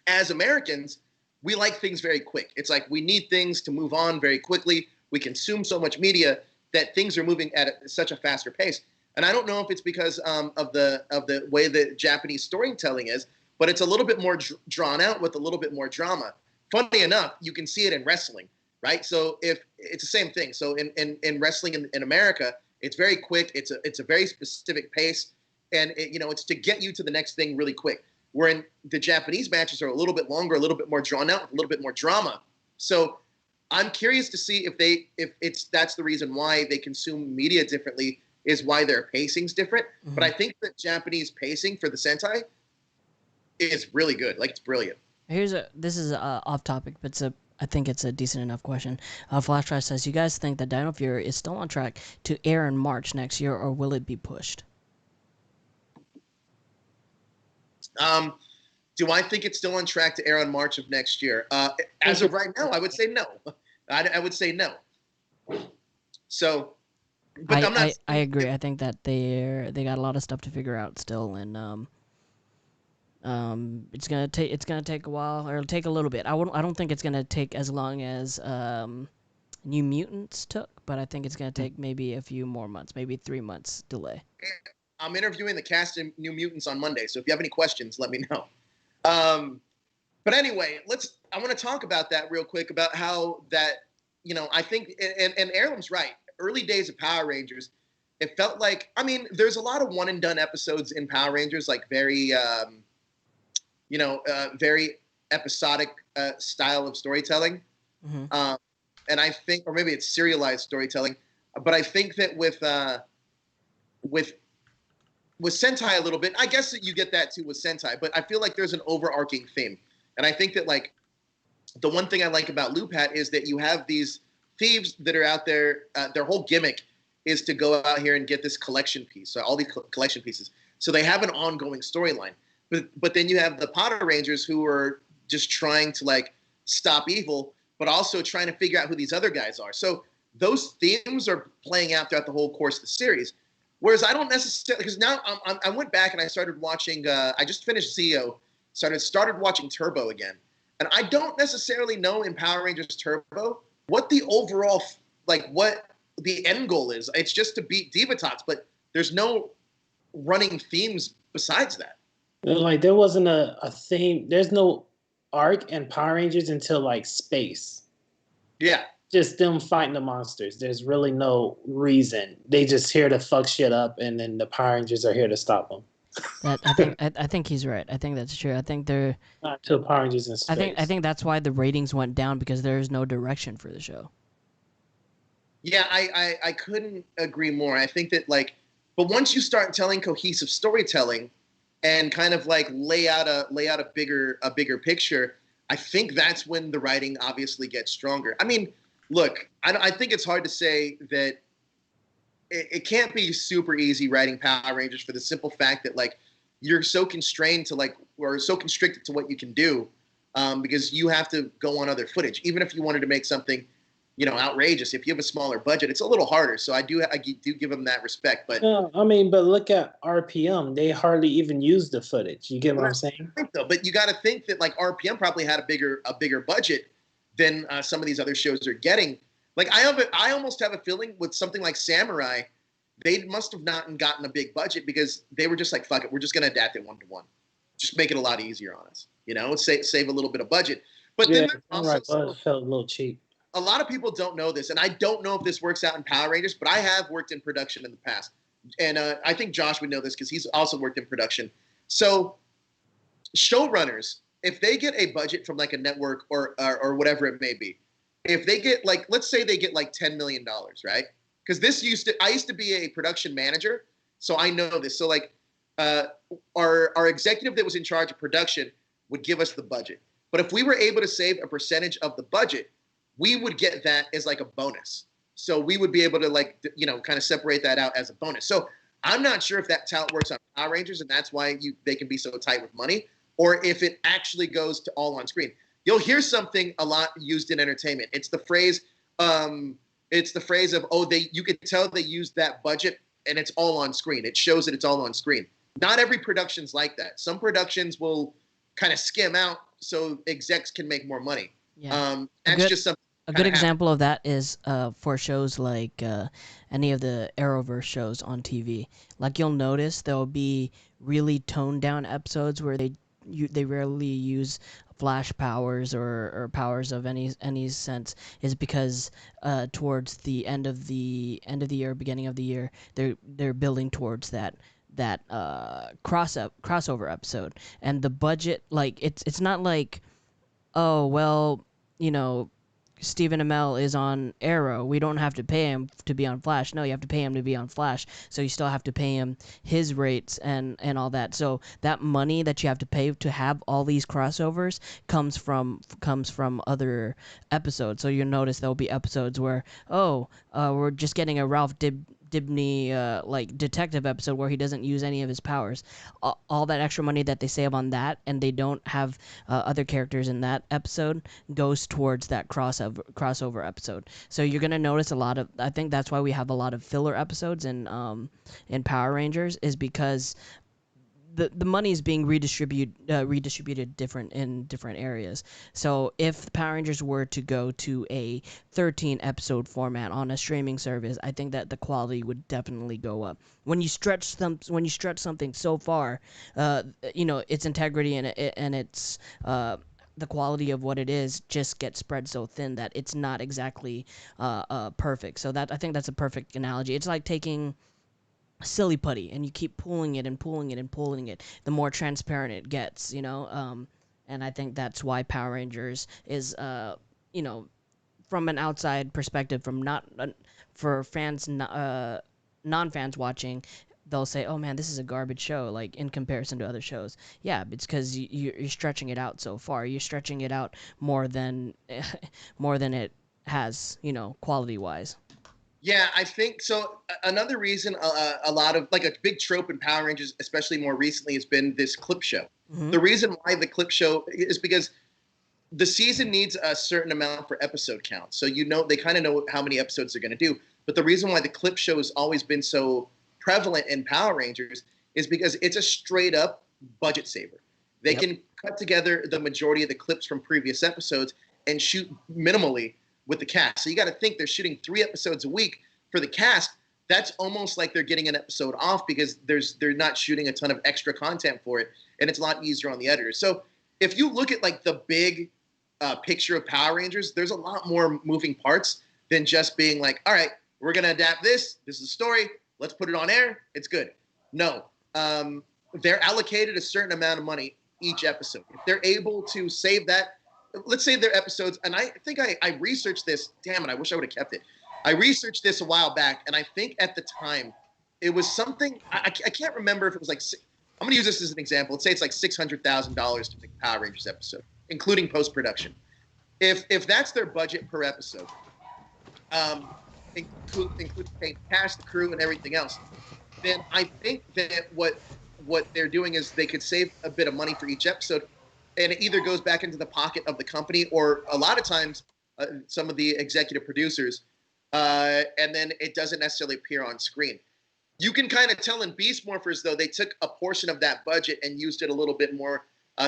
as Americans, we like things very quick. It's like we need things to move on very quickly. We consume so much media that things are moving at such a faster pace. And I don't know if it's because of the way that Japanese storytelling is, but it's a little bit more drawn out with a little bit more drama. Funny enough, you can see it in wrestling, right? So if it's the same thing. So in wrestling in America, it's very quick. It's a very specific pace, and it's to get you to the next thing really quick. Where in the Japanese matches are a little bit longer, a little bit more drawn out, a little bit more drama. So I'm curious to see if that's the reason why they consume media differently, is why their pacing's different. Mm-hmm. But I think the Japanese pacing for the Sentai is really good. Like, it's brilliant. This is off topic, but I think it's a decent enough question. Flash Trash says, you guys think that Dino Fury is still on track to air in March next year, or will it be pushed? Do I think it's still on track to air on March of next year? As of right now, I would say no. I would say no. So But I'm not. I agree. I think that they got a lot of stuff to figure out still, and it's gonna take a while, or it'll take a little bit. I don't think it's gonna take as long as New Mutants took, but I think it's gonna take maybe a few more months, maybe 3 months delay. I'm interviewing the cast in New Mutants on Monday, so if you have any questions, let me know. But anyway, I want to talk about that real quick, about how that, I think, and Heirloom's right. Early days of Power Rangers, it felt like, I mean, there's a lot of one and done episodes in Power Rangers, like very, very episodic style of storytelling. Mm-hmm. And I think, or maybe it's serialized storytelling, but I think that with Sentai a little bit, I guess that you get that too with Sentai, but I feel like there's an overarching theme. And I think that, like, the one thing I like about Loop Hat is that you have these thieves that are out there. Their whole gimmick is to go out here and get this collection piece, so all these collection pieces. So they have an ongoing storyline. But then you have the Power Rangers who are just trying to, like, stop evil, but also trying to figure out who these other guys are. So those themes are playing out throughout the whole course of the series. Whereas I don't necessarily, because now I went back and I started watching, I just finished Zeo, started watching Turbo again. And I don't necessarily know in Power Rangers Turbo what the overall, like, what the end goal is. It's just to beat Divatox, but there's no running themes besides that. Like, there wasn't a theme. There's no arc in Power Rangers until, like, space. Yeah. Just them fighting the monsters. There's really no reason. They just here to fuck shit up, and then the Power Rangers are here to stop them. I think he's right. I think that's true. I think they're not until Power Rangers in space. I think that's why the ratings went down, because there's no direction for the show. Yeah, I couldn't agree more. I think that, like, but once you start telling cohesive storytelling and kind of, like, lay out a bigger picture, I think that's when the writing obviously gets stronger. I mean, look, I think it's hard to say that it can't be super easy writing Power Rangers, for the simple fact that, like, you're so constrained to, like, or so constricted to what you can do, because you have to go on other footage. Even if you wanted to make something, outrageous, if you have a smaller budget, it's a little harder. So I do give them that respect. But I mean, but look at RPM. They hardly even use the footage. You get what I'm saying? But you got to think that, like, RPM probably had a bigger budget than some of these other shows are getting. Like, I almost have a feeling with something like Samurai, they must have not gotten a big budget, because they were just like, fuck it, we're just going to adapt it 1-to-1. Just make it a lot easier on us. Save a little bit of budget. But yeah, then also, it felt a little cheap. A lot of people don't know this, and I don't know if this works out in Power Rangers, but I have worked in production in the past. And I think Josh would know this, because he's also worked in production. So showrunners, if they get a budget from, like, a network or whatever it may be, if they get, like, let's say they get, like, $10 million, right? Because I used to be a production manager, so I know this. So, like, our executive that was in charge of production would give us the budget. But if we were able to save a percentage of the budget, we would get that as, like, a bonus. So we would be able to, like, kind of separate that out as a bonus. So I'm not sure if that's how it works on Power Rangers, and that's why they can be so tight with money, or if it actually goes to all on screen. You'll hear something a lot used in entertainment. It's the phrase, of, you could tell they used that budget and it's all on screen. It shows that it's all on screen. Not every production's like that. Some productions will kind of skim out so execs can make more money. Yeah. Just a good example of that is for shows like any of the Arrowverse shows on TV. Like, you'll notice there'll be really toned down episodes where they rarely use flash powers or powers of any sense, is because towards the end of the year, beginning of the year, they're building towards that crossover episode. And the budget, like, it's not like, oh well, Stephen Amell is on Arrow, we don't have to pay him to be on Flash. No, you have to pay him to be on Flash, so you still have to pay him his rates and all that. So that money that you have to pay to have all these crossovers comes from Dibney like detective episode where he doesn't use any of his powers. All that extra money that they save on that, and they don't have other characters in that episode, goes towards that crossover episode. So you're gonna notice a lot of. I think that's why we have a lot of filler episodes in Power Rangers, is because the money is being redistributed different in different areas. So if the Power Rangers were to go to a 13 episode format on a streaming service, I think that the quality would definitely go up. When you stretch something so far, its integrity and its the quality of what it is just gets spread so thin that it's not exactly perfect. So that I think that's a perfect analogy. It's like taking silly putty and you keep pulling it and pulling it and pulling it, the more transparent it gets, and I think that's why Power Rangers is from an outside perspective, from not for fans, non-fans watching, they'll say, oh man, this is a garbage show, like in comparison to other shows. Yeah, it's because you're stretching it out so far. You're stretching it out more than more than it has, quality wise. Yeah, I think so. Another reason a lot of like a big trope in Power Rangers, especially more recently, has been this clip show. Mm-hmm. The reason why the clip show is because the season needs a certain amount for episode count. So they kind of know how many episodes they're going to do. But the reason why the clip show has always been so prevalent in Power Rangers is because it's a straight up budget saver. They can cut together the majority of the clips from previous episodes and shoot minimally with the cast. So you got to think they're shooting 3 episodes a week for the cast. That's almost like they're getting an episode off because they're not shooting a ton of extra content for it, and it's a lot easier on the editors. So if you look at like the big picture of Power Rangers, there's a lot more moving parts than just being like, all right, we're going to adapt this. This is the story. Let's put it on air. It's good. No. They're allocated a certain amount of money each episode. If they're able to save that, let's say their episodes, and I think I researched this. Damn it, I wish I would have kept it. I researched this a while back, and I think at the time it was something, I can't remember if it was like, I'm going to use this as an example. Let's say it's like $600,000 to make a Power Rangers episode, including post-production. If that's their budget per episode, includes paying cast, the crew, and everything else, then I think that what they're doing is they could save a bit of money for each episode, and it either goes back into the pocket of the company or a lot of times some of the executive producers, and then it doesn't necessarily appear on screen. You can kind of tell in Beast Morphers, though, they took a portion of that budget and used it a little bit more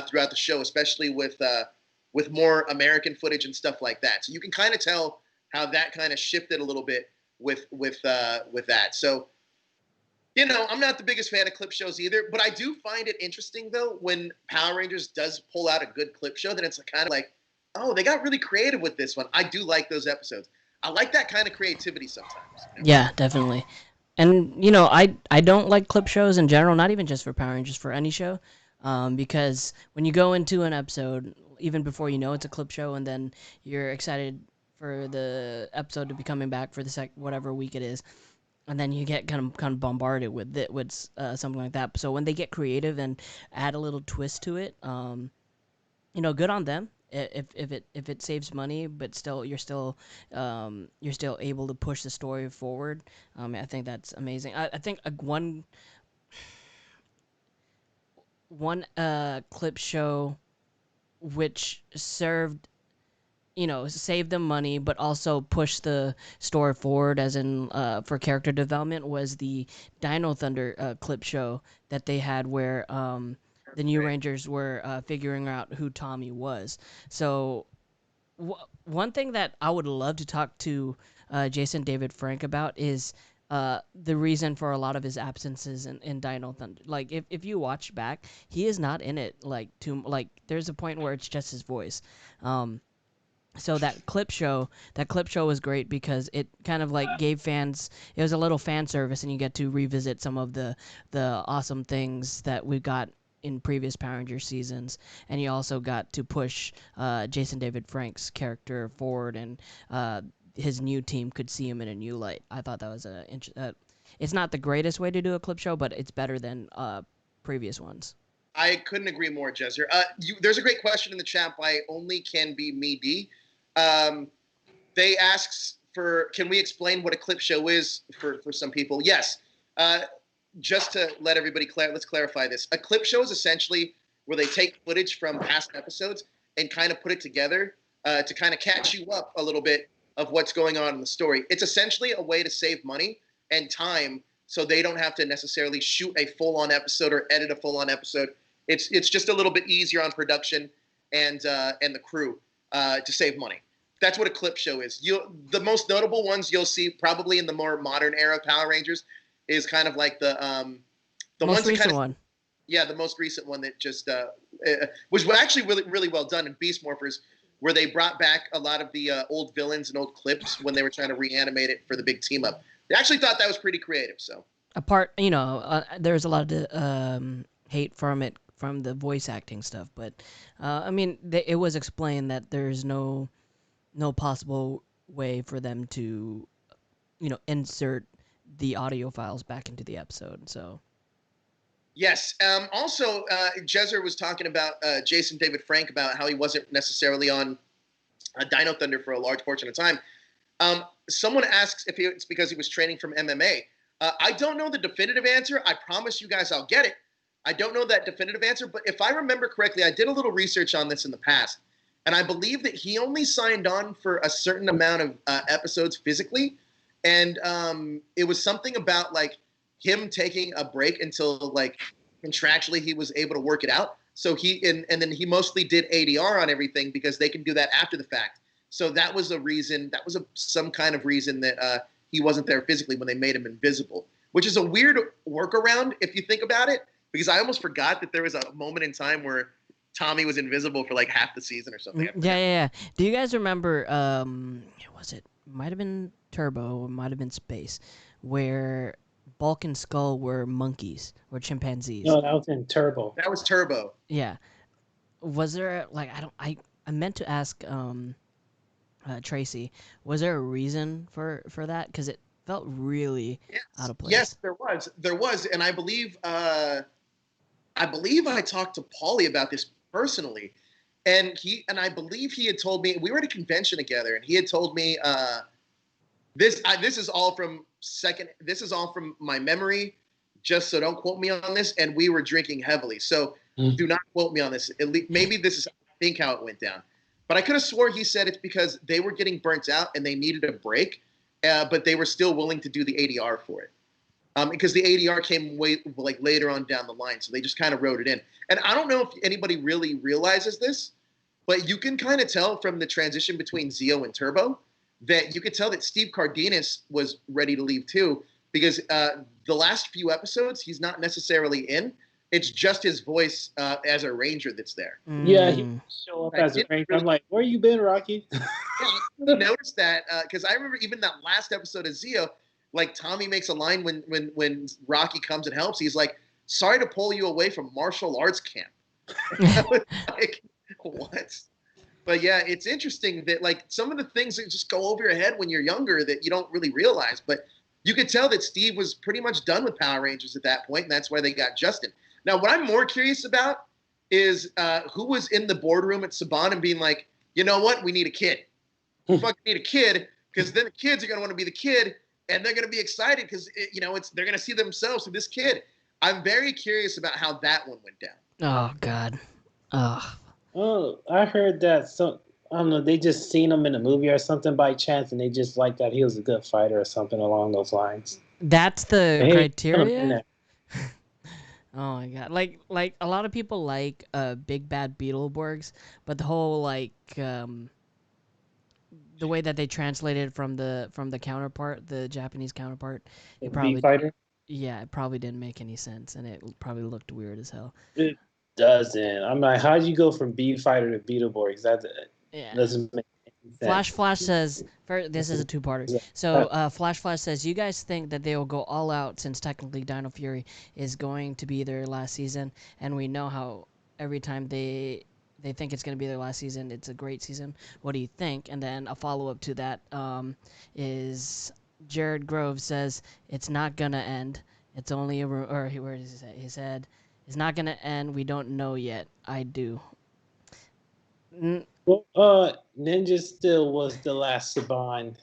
throughout the show, especially with more American footage and stuff like that. So you can kind of tell how that kind of shifted a little bit with that. So, I'm not the biggest fan of clip shows either, but I do find it interesting, though, when Power Rangers does pull out a good clip show, then it's kind of like, oh, they got really creative with this one. I do like those episodes. I like that kind of creativity sometimes. Yeah, definitely. And, I don't like clip shows in general, not even just for Power Rangers, for any show, because when you go into an episode, even before you know it's a clip show, and then you're excited for the episode to be coming back for the whatever week it is, and then you get kind of bombarded with something like that. So when they get creative and add a little twist to it, good on them. If it saves money, but still you're still able to push the story forward. I think that's amazing. I think one clip show which saved them money, but also pushed the story forward, as in for character development, was the Dino Thunder clip show that they had where the New Rangers were figuring out who Tommy was. So one thing that I would love to talk to Jason David Frank about is the reason for a lot of his absences in Dino Thunder. Like if you watch back, he is not in it there's a point where it's just his voice. So that clip show was great because it kind of like gave fans, it was a little fan service, and you get to revisit some of the awesome things that we got in previous Power Rangers seasons, and you also got to push Jason David Frank's character forward, and his new team could see him in a new light. I thought that was it's not the greatest way to do a clip show, but it's better than previous ones. I couldn't agree more, Jezzer. There's a great question in the chat by Only Can Be Me D. They asks can we explain what a clip show is for some people? Yes. Just to let everybody let's clarify this. A clip show is essentially where they take footage from past episodes and kind of put it together to kind of catch you up a little bit of what's going on in the story. It's essentially a way to save money and time, so they don't have to necessarily shoot a full-on episode or edit a full-on episode. It's just a little bit easier on production and the crew to save money. That's what a clip show is. The most notable ones you'll see probably in the more modern era Power Rangers is kind of like the most ones recent one. Yeah, the most recent one that just was actually really, really well done in Beast Morphers, where they brought back a lot of the old villains and old clips when they were trying to reanimate it for the big team up. They actually thought that was pretty creative. So there's a lot of hate from the voice acting stuff, but I mean, it was explained that there's no possible way for them to, insert the audio files back into the episode. So yes. Also, Jezer was talking about Jason David Frank about how he wasn't necessarily on Dino Thunder for a large portion of time. Someone asks if it's because he was training from MMA. I don't know the definitive answer. I promise you guys I'll get it. I don't know that definitive answer, but if I remember correctly, I did a little research on this in the past, and I believe that he only signed on for a certain amount of episodes physically, and it was something about like him taking a break until like contractually he was able to work it out. So and then he mostly did ADR on everything because they can do that after the fact. So that was a reason. That was some kind of reason that he wasn't there physically when they made him invisible, which is a weird workaround if you think about it. Because I almost forgot that there was a moment in time where Tommy was invisible for like half the season or something. Yeah. Do you guys remember? Was it? Might have been Turbo, or might have been Space, where Bulk and Skull were monkeys or chimpanzees. No, that was in Turbo. That was Turbo. Yeah. Was there like I meant to ask Tracy, was there a reason for that? Because it felt really out of place. Yes, there was, and I believe I talked to Paulie about this personally, and I believe he had told me we were at a convention together, and he had told me this is all from my memory, just so don't quote me on this, and we were drinking heavily, so do not quote me on this. At least, maybe this is I think how it went down, but I could have swore he said it's because they were getting burnt out and they needed a break, but they were still willing to do the ADR for it. Because the ADR came later on down the line, so they just kind of wrote it in. And I don't know if anybody really realizes this, but you can kind of tell from the transition between Zeo and Turbo that you could tell that Steve Cardenas was ready to leave too, because the last few episodes he's not necessarily in. It's just his voice as a ranger that's there. Yeah, he show up as a ranger. I'm like, where you been, Rocky? Yeah, I really noticed that because I remember even that last episode of Zeo. Like Tommy makes a line when Rocky comes and helps. He's like, "Sorry to pull you away from martial arts camp." I was like, what? But yeah, it's interesting that like some of the things that just go over your head when you're younger that you don't really realize. But you could tell that Steve was pretty much done with Power Rangers at that point, and that's why they got Justin. Now, what I'm more curious about is who was in the boardroom at Saban and being like, you know what, we need a kid. We fucking need a kid, because then the kids are gonna want to be the kid. And they're going to be excited because, they're going to see themselves with this kid. I'm very curious about how that one went down. Oh, God. Oh. Oh, I heard that I don't know, they just seen him in a movie or something by chance, and they just liked that he was a good fighter or something along those lines. That's the criteria? Oh, my God. Like, a lot of people like Big Bad Beetleborgs, but the whole, the way that they translated from the counterpart, the Japanese counterpart, it probably fighter. Yeah, it probably didn't make any sense, and it probably looked weird as hell. It doesn't. I'm like, how do you go from B fighter to Beetleborgs? That doesn't make any sense. Flash says, this is a two-parter. So Flash says, you guys think that they will go all out since technically Dino Fury is going to be their last season, and we know how every time they think it's going to be their last season, it's a great season. What do you think? And then a follow-up to that is Jared Grove says, it's not going to end. It's only a or where does he say? He said, it's not going to end. We don't know yet. I do. Well, Ninja still was the last Saban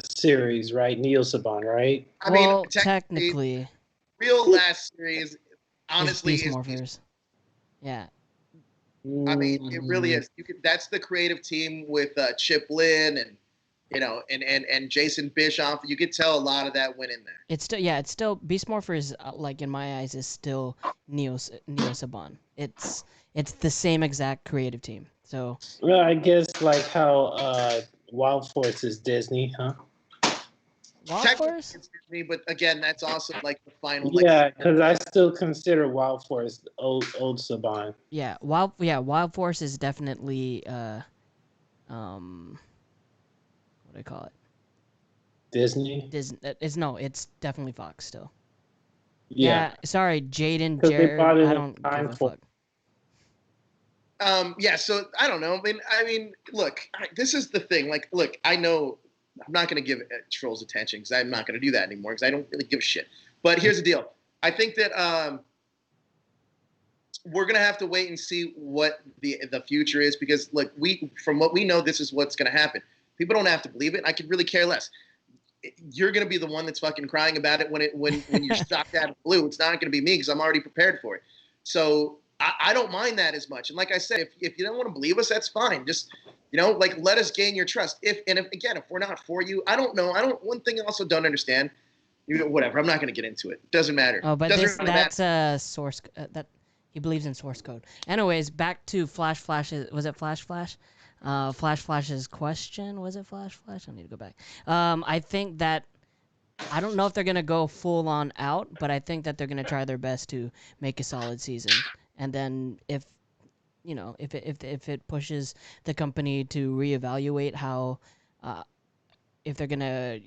series, right? Neo Saban, right? I mean, Well, technically, technically, real last series, honestly, Beast is Morphers. Yeah. I mean, it really Mm, is. You could. That's the creative team with Chip Lynn and and Jason Bischoff. You could tell a lot of that went in there. It's still Beast Morphers. Like in my eyes, is still Neo Saban. It's the same exact creative team. So well, I guess like how Wild Force is Disney, huh? Wild Technically, Force. it's Disney, but again, that's also like the final Yeah, because I still consider Wild Force old Saban. Wild Force is definitely um what do I call it? Disney. Disney. It's definitely Fox still. Yeah, Yeah, sorry, Jaden, because they Jared. brought it I in don't give time a for. fuck. Yeah, so I don't know. I mean, look, this is the thing. Like, look, I know I'm not going to give trolls attention because I'm not going to do that anymore because I don't really give a shit. But here's the deal. I think that we're going to have to wait and see what the future is because, look, from what we know, this is what's going to happen. People don't have to believe it. I could really care less. You're going to be the one that's fucking crying about it when you're shocked out of the blue. It's not going to be me because I'm already prepared for it. So I don't mind that as much. And like I said, if you don't want to believe us, that's fine. Just like let us gain your trust. If we're not for you, I don't know. One thing I also don't understand. Whatever. I'm not going to get into it. Doesn't matter. Oh, but Doesn't really matter. that's a source that he believes in source code. Anyways, back to Flash's. Was it Flash? Flash's question. Was it Flash? I need to go back. I think that I don't know if they're gonna go full on out, but I think that they're gonna try their best to make a solid season. And then if it pushes the company to reevaluate how, if they're gonna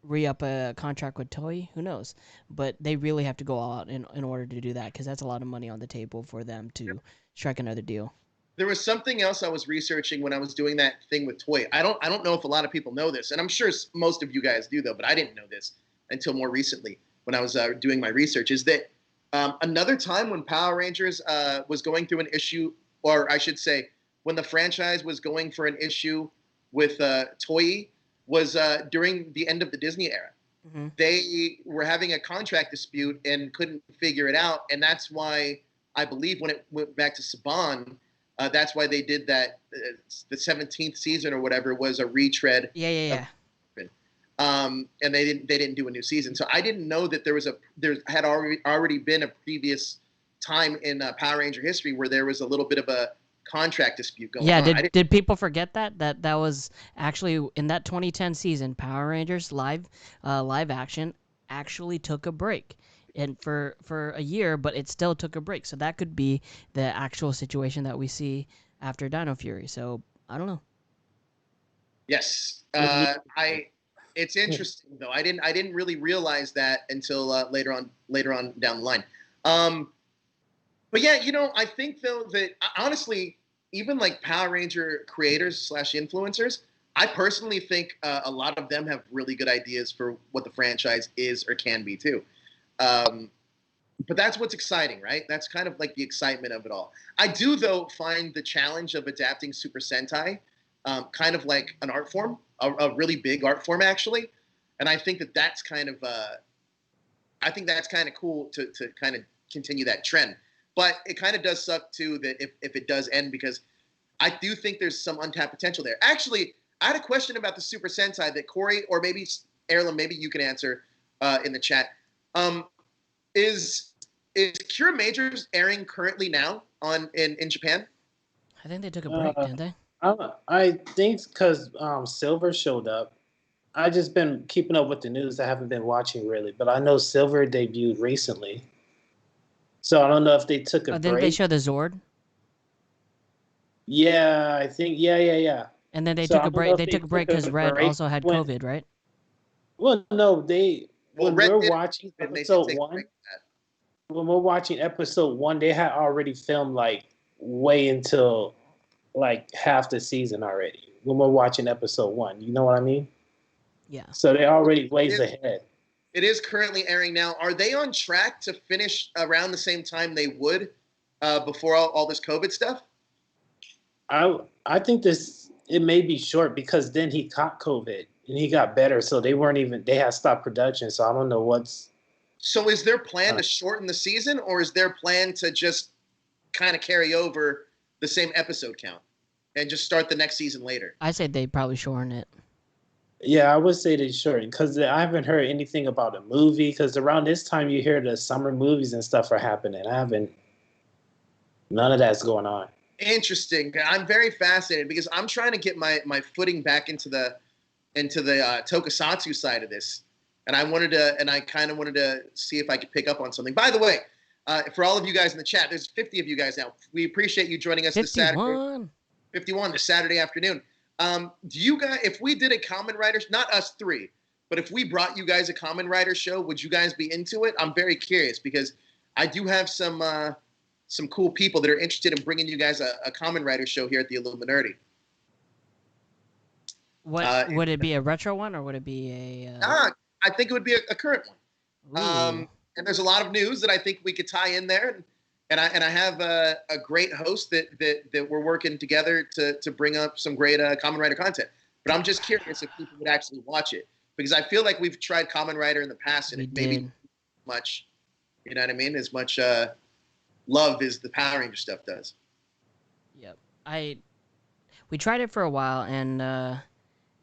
re-up a contract with Toei, who knows? But they really have to go all out in order to do that because that's a lot of money on the table for them to strike another deal. There was something else I was researching when I was doing that thing with Toy. I don't know if a lot of people know this, and I'm sure most of you guys do though, but I didn't know this until more recently when I was doing my research. Is that another time when Power Rangers was going through an issue, or I should say, when the franchise was going for an issue with Toei, was during the end of the Disney era. Mm-hmm. They were having a contract dispute and couldn't figure it out, and that's why I believe when it went back to Saban, that's why they did that. The 17th season or whatever was a retread. Yeah. And they didn't do a new season. So I didn't know that there had already been a previous time in Power Ranger history where there was a little bit of a contract dispute going on. Yeah, did people forget that was actually in that 2010 season, Power Rangers live action actually took a break. And for a year, but it still took a break. So that could be the actual situation that we see after Dino Fury. So I don't know. Yes, it's interesting though. I didn't really realize that until later on down the line. But yeah, I think though that honestly, even like Power Ranger creators / influencers, I personally think a lot of them have really good ideas for what the franchise is or can be too. But that's what's exciting, right? That's kind of like the excitement of it all. I do, though, find the challenge of adapting Super Sentai kind of like an art form, a really big art form, actually. And I think that's kind of cool to kind of continue that trend. But it kind of does suck too that if it does end, because I do think there's some untapped potential there. Actually, I had a question about the Super Sentai that Corey or maybe Erlen, maybe you can answer in the chat. Is Cure Majors airing currently now in Japan? I think they took a break, didn't they? I think because Silver showed up. I just been keeping up with the news. I haven't been watching really, but I know Silver debuted recently. So I don't know if they took a break. Didn't they show the Zord? Yeah, I think yeah. And then they took a break. They took a break because Red also had COVID, right? Well, no, when we're watching episode 1, when we're watching episode 1, they had already filmed like way until like half the season already. When we're watching episode 1, you know what I mean? Yeah. So they already ways ahead. It is currently airing now. Are they on track to finish around the same time they would before all this COVID stuff? I think it may be short because then he caught COVID and he got better. So they had stopped production. So I don't know what's. So is their plan to shorten the season, or is their plan to just kind of carry over the same episode count and just start the next season later? I said they probably shorten it. Yeah, I would say they should, because I haven't heard anything about a movie. Because around this time, you hear the summer movies and stuff are happening. None of that's going on. Interesting. I'm very fascinated because I'm trying to get my footing back into the tokusatsu side of this, and I kind of wanted to see if I could pick up on something. By the way, for all of you guys in the chat, there's 50 of you guys now. We appreciate you joining us 51. this Saturday. 51 this Saturday afternoon. Do you guys, if we did a Kamen Rider, not us three, but if we brought you guys a Kamen Rider show, would you guys be into it? I'm very curious because I do have some cool people that are interested in bringing you guys a Kamen Rider show here at the Illuminerdi. What would it be, a retro one, or would it be a? I think it would be a current one. And there's a lot of news that I think we could tie in there. And I have a great host that we're working together to bring up some great Kamen Rider content. But I'm just curious if people would actually watch it, because I feel like we've tried Kamen Rider in the past and it maybe much, you know what I mean, as much love as the Power Ranger stuff does. Yep, we tried it for a while and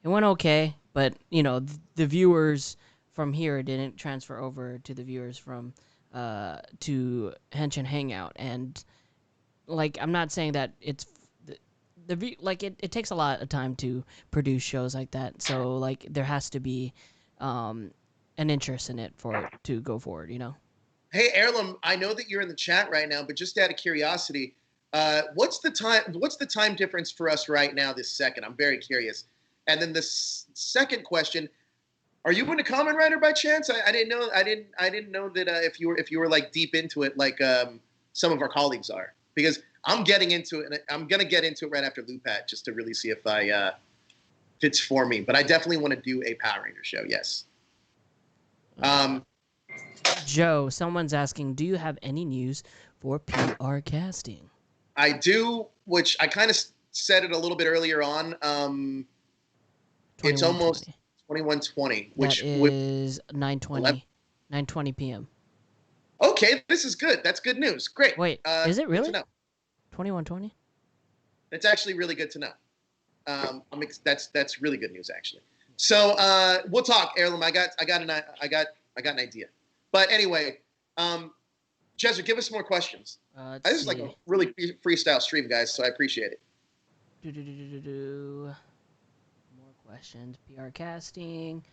it went okay, but the viewers from here didn't transfer over to the viewers from to Henshin Hangout, and like I'm not saying that it's it takes a lot of time to produce shows like that, so like there has to be an interest in it for it to go forward, Hey Heirloom, I know that you're in the chat right now, but just out of curiosity, what's the time difference for us right now this second? I'm very curious. And then the second question, are you into Kamen Rider by chance? I didn't know. I didn't know that if you were like deep into it, like some of our colleagues are. Because I'm getting into it, and I'm gonna get into it right after Lupat, just to really see if if it's for me. But I definitely want to do a Power Ranger show. Yes. Joe, someone's asking, do you have any news for PR casting? I do, which I kind of said it a little bit earlier on. It's almost 21:20, which is 9:20 p.m. Okay, this is good. That's good news. Great. Wait, is it really? 21:20? That's actually really good to know. That's really good news, actually. So we'll talk, Heirloom. I got an idea. But anyway, Jezra, give us some more questions. This is like a really freestyle stream, guys, so I appreciate it. More questions. PR casting.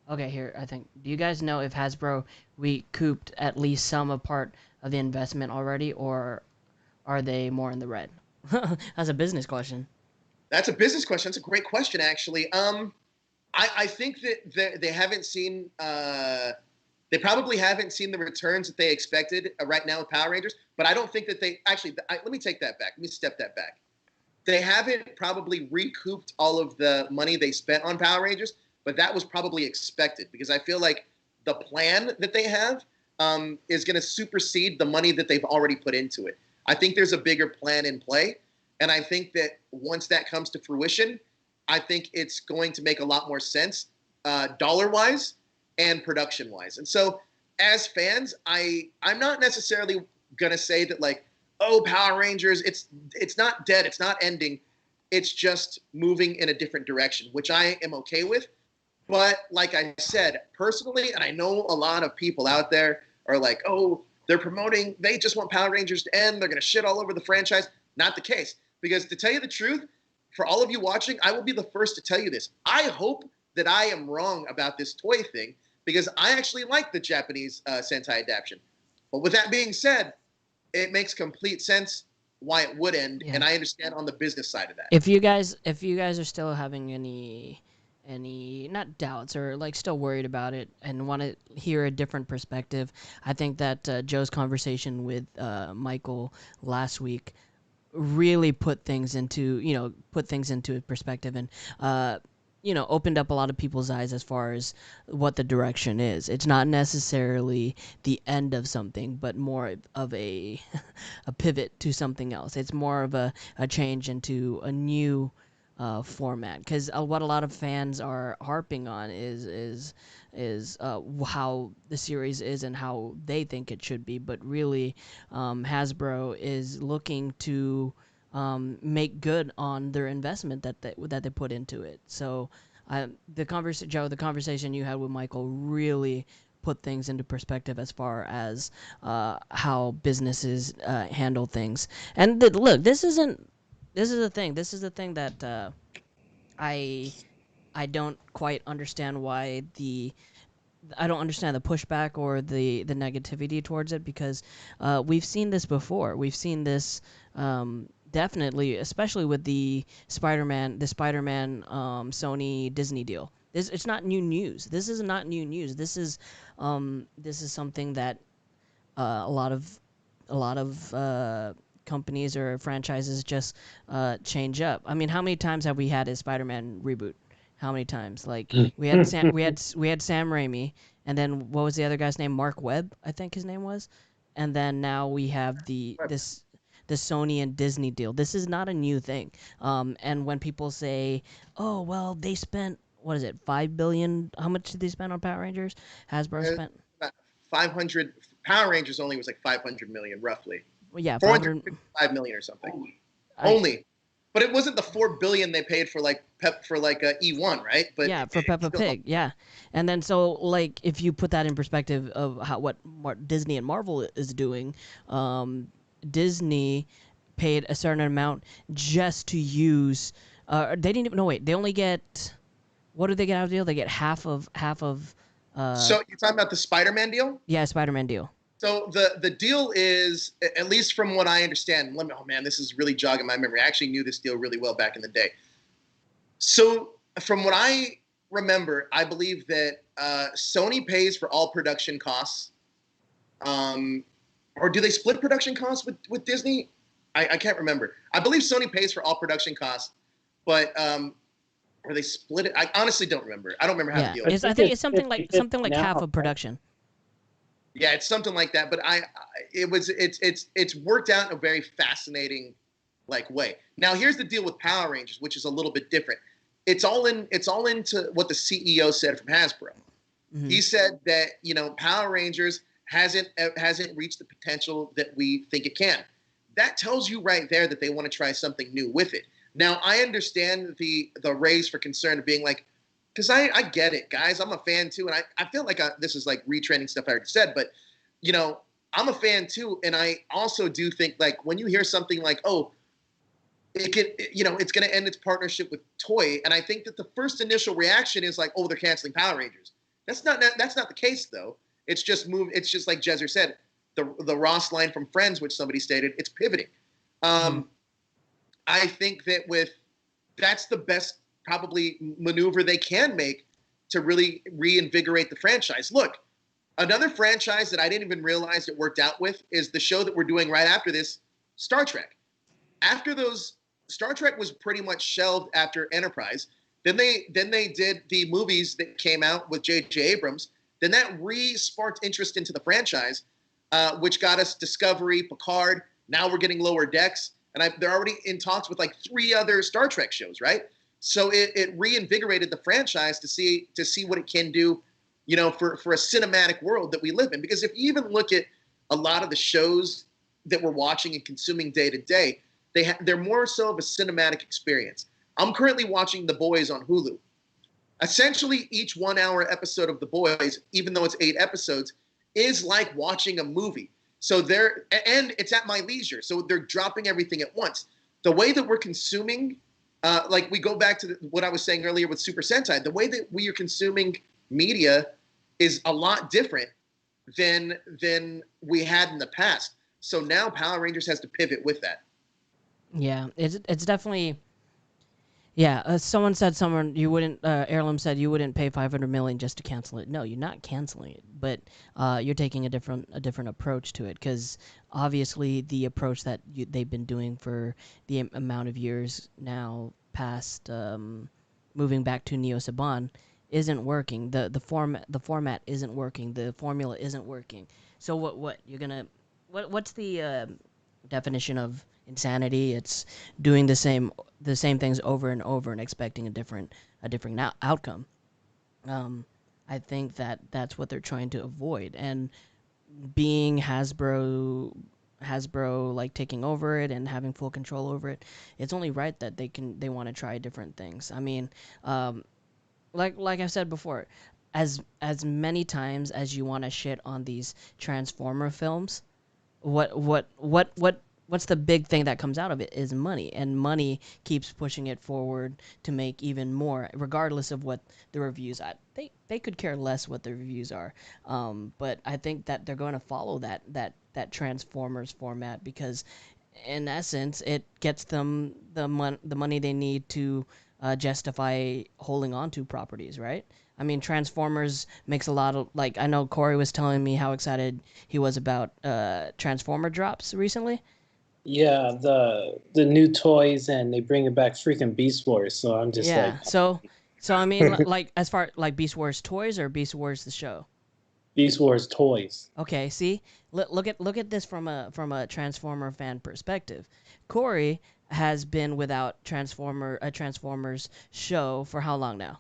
Okay, here, I think. Do you guys know if Hasbro recouped at least some part of the investment already, or are they more in the red? That's a business question. That's a business question. That's a great question, actually. I think that they haven't seen. They probably haven't seen the returns that they expected right now with Power Rangers. But I don't think that they actually. Let me take that back. Let me step that back. They haven't probably recouped all of the money they spent on Power Rangers, but that was probably expected, because I feel like the plan that they have is going to supersede the money that they've already put into it. I think there's a bigger plan in play. And I think that once that comes to fruition, I think it's going to make a lot more sense dollar-wise and production-wise. And so as fans, I'm not necessarily going to say that, like, oh, Power Rangers, it's not dead, it's not ending. It's just moving in a different direction, which I am okay with. But like I said, personally, and I know a lot of people out there are like, oh, they're promoting, they just want Power Rangers to end, they're going to shit all over the franchise. Not the case. Because to tell you the truth, for all of you watching, I will be the first to tell you this. I hope that I am wrong about this toy thing, because I actually like the Japanese Sentai adaptation. But with that being said, it makes complete sense why it would end, and I understand on the business side of that. If you guys are still having any not doubts, or like still worried about it and want to hear a different perspective, I think that Joe's conversation with Michael last week really put things into perspective. And opened up a lot of people's eyes as far as what the direction is. It's not necessarily the end of something, but more of a a pivot to something else. It's more of a change into a new format. Because what a lot of fans are harping on is how the series is and how they think it should be. But really, Hasbro is looking to make good on their investment that they put into it. So, Joe, the conversation you had with Michael really put things into perspective as far as how businesses handle things. And look, this isn't. This is the thing. This is the thing that I I don't quite understand why the I don't understand the pushback or the negativity towards it because we've seen this before. We've seen this definitely, especially with the Spider-Man Sony Disney deal. It's not new news. This is not new news. This is something that a lot of companies or franchises just change up. I mean, how many times have we had a Spider-Man reboot? How many times? Like we had Sam Raimi, and then what was the other guy's name? Mark Webb, I think his name was. And then now we have the Sony and Disney deal. This is not a new thing. And when people say, "Oh, well, they spent what is it, 5 billion? How much did they spend on Power Rangers? Hasbro Uh, spent." 500 Power Rangers only was like 500 million roughly. Well, yeah, 500. 455 million or something. I, Only. But it wasn't the 4 billion they paid for like E1, right? But yeah, for Peppa still, Pig, yeah. And then so like if you put that in perspective of what Disney and Marvel is doing, Disney paid a certain amount just to use. They didn't even. No, wait. They only get. What do they get out of the deal? They get half of. so you're talking about the Spider-Man deal? Yeah, Spider-Man deal. So the deal is, at least from what I understand, oh man, this is really jogging my memory. I actually knew this deal really well back in the day. So from what I remember, I believe that Sony pays for all production costs. Or do they split production costs with Disney? I can't remember. I believe Sony pays for all production costs, but or they split it. I honestly don't remember. I don't remember how Yeah, the deal. I think it's something It's like now, half of production. Yeah, it's something like that. But it's worked out in a very fascinating like way. Now here's the deal with Power Rangers, which is a little bit different. It's all into what the CEO said from Hasbro. Mm-hmm. He said that Power Rangers hasn't reached the potential that we think it can. That tells you right there that they want to try something new with it. Now I understand the raise for concern of being like, because I get it, guys. I'm a fan too, and I feel like this is like retraining stuff I already said, but I'm a fan too, and I also do think like when you hear something like, oh, it could, it's going to end its partnership with Toy, and I think that the first initial reaction is like, oh, they're canceling Power Rangers. That's not the case though. It's just like Jezer said, the Ross line from Friends, which somebody stated, it's pivoting. I think that that's the best probably maneuver they can make to really reinvigorate the franchise. Look, another franchise that I didn't even realize it worked out with is the show that we're doing right after this, Star Trek. After those, Star Trek was pretty much shelved after Enterprise. Then they did the movies that came out with J.J. Abrams. Then that re-sparked interest into the franchise, which got us Discovery, Picard. Now we're getting Lower Decks. And they're already in talks with like 3 other Star Trek shows, right? So it reinvigorated the franchise to see what it can do, for a cinematic world that we live in. Because if you even look at a lot of the shows that we're watching and consuming day to day, they're more so of a cinematic experience. I'm currently watching The Boys on Hulu. Essentially, each 1-hour episode of The Boys, even though it's 8 episodes, is like watching a movie. So and it's at my leisure. So they're dropping everything at once. The way that we're consuming, like we go back to what I was saying earlier with Super Sentai, the way that we are consuming media is a lot different than we had in the past. So now Power Rangers has to pivot with that. Yeah, it's definitely. Yeah, someone you wouldn't. Heirloom said you wouldn't pay 500 million just to cancel it. No, you're not canceling it, but you're taking a different approach to it because obviously the approach that they've been doing for the amount of years now past moving back to Neo Saban isn't working. The format isn't working. The formula isn't working. So what you're gonna what's the definition of insanity? It's doing the same things over and over and expecting a different outcome. Um, I think that's what they're trying to avoid, and being Hasbro like taking over it and having full control over it, it's only right that they want to try different things. I mean, um, like I've said before, as many times as you want to shit on these Transformer films, what's the big thing that comes out of it is money, and money keeps pushing it forward to make even more, regardless of what the reviews are. They could care less what the reviews are, but I think that they're going to follow that Transformers format because in essence it gets them the money they need to justify holding on to properties, right? I mean, Transformers makes a lot of, like, I know Corey was telling me how excited he was about Transformer drops recently. Yeah, the new toys, and they bring it back freaking Beast Wars. So I'm just like, Yeah. So I mean, like, as far like Beast Wars toys or Beast Wars the show. Beast Wars toys. Okay, see, look at this from a Transformer fan perspective. Corey has been without a Transformers show for how long now?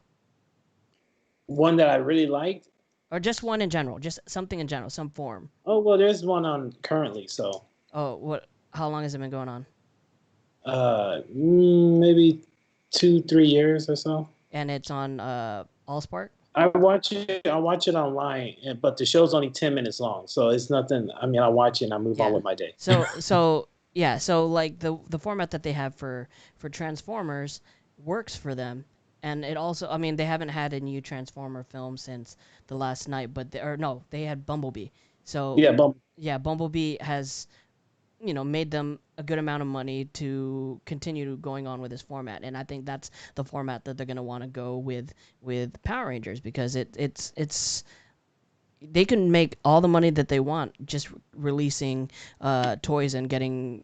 One that I really liked. Or just one in general, just something in general, some form. Oh well, there's one on currently. So Oh, what? How long has it been going on? maybe 2-3 years or so. And it's on Allspark. I watch it online, but the show's only 10 minutes long, so it's nothing. I mean, I watch it and I move on Yeah. with my day. So yeah. So like the format that they have for Transformers works for them, and it also. I mean, they haven't had a new Transformer film since the last night, but or no, they had Bumblebee. So Yeah, but yeah, Bumblebee has made them a good amount of money to continue going on with this format, and I think that's the format that they're gonna want to go with Power Rangers because it's they can make all the money that they want just releasing toys and getting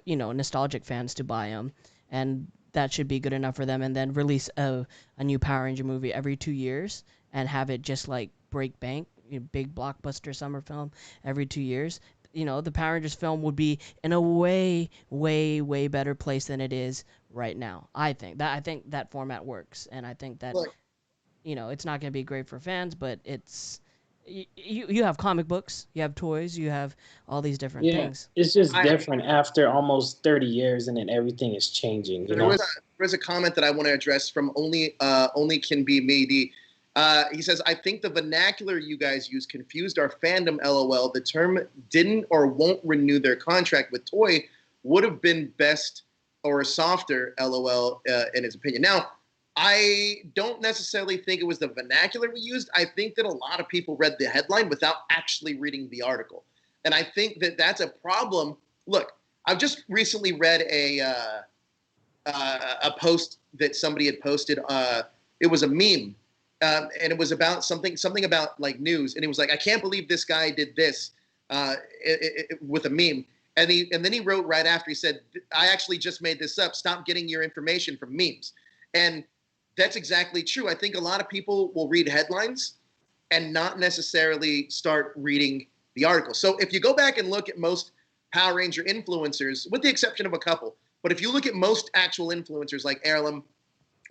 nostalgic fans to buy them, and that should be good enough for them. And then release a new Power Ranger movie every 2 years and have it just like break bank, big blockbuster summer film every 2 years. The Power Rangers film would be in a way, way, way better place than it is right now. I think that format works, and I think that Look, it's not going to be great for fans, but you have comic books, you have toys, you have all these different yeah, things. it's just I different after almost 30 years, and then everything is changing. You there know. was a comment that I want to address from only can be me. He says, I think the vernacular you guys use confused our fandom. LOL. The term didn't or won't renew their contract with Toy would have been best or softer. LOL. In his opinion. Now, I don't necessarily think it was the vernacular we used. I think that a lot of people read the headline without actually reading the article, and I think that that's a problem. Look, I've just recently read a post that somebody had posted. It was a meme, and it was about something about like news, and it was like, I can't believe this guy did this with a meme, and then he wrote right after, he said, I actually just made this up. Stop getting your information from memes, and that's exactly true. I think a lot of people will read headlines and not necessarily start reading the article. So if you go back and look at most Power Ranger influencers, with the exception of a couple, but if you look at most actual influencers like Heirloom,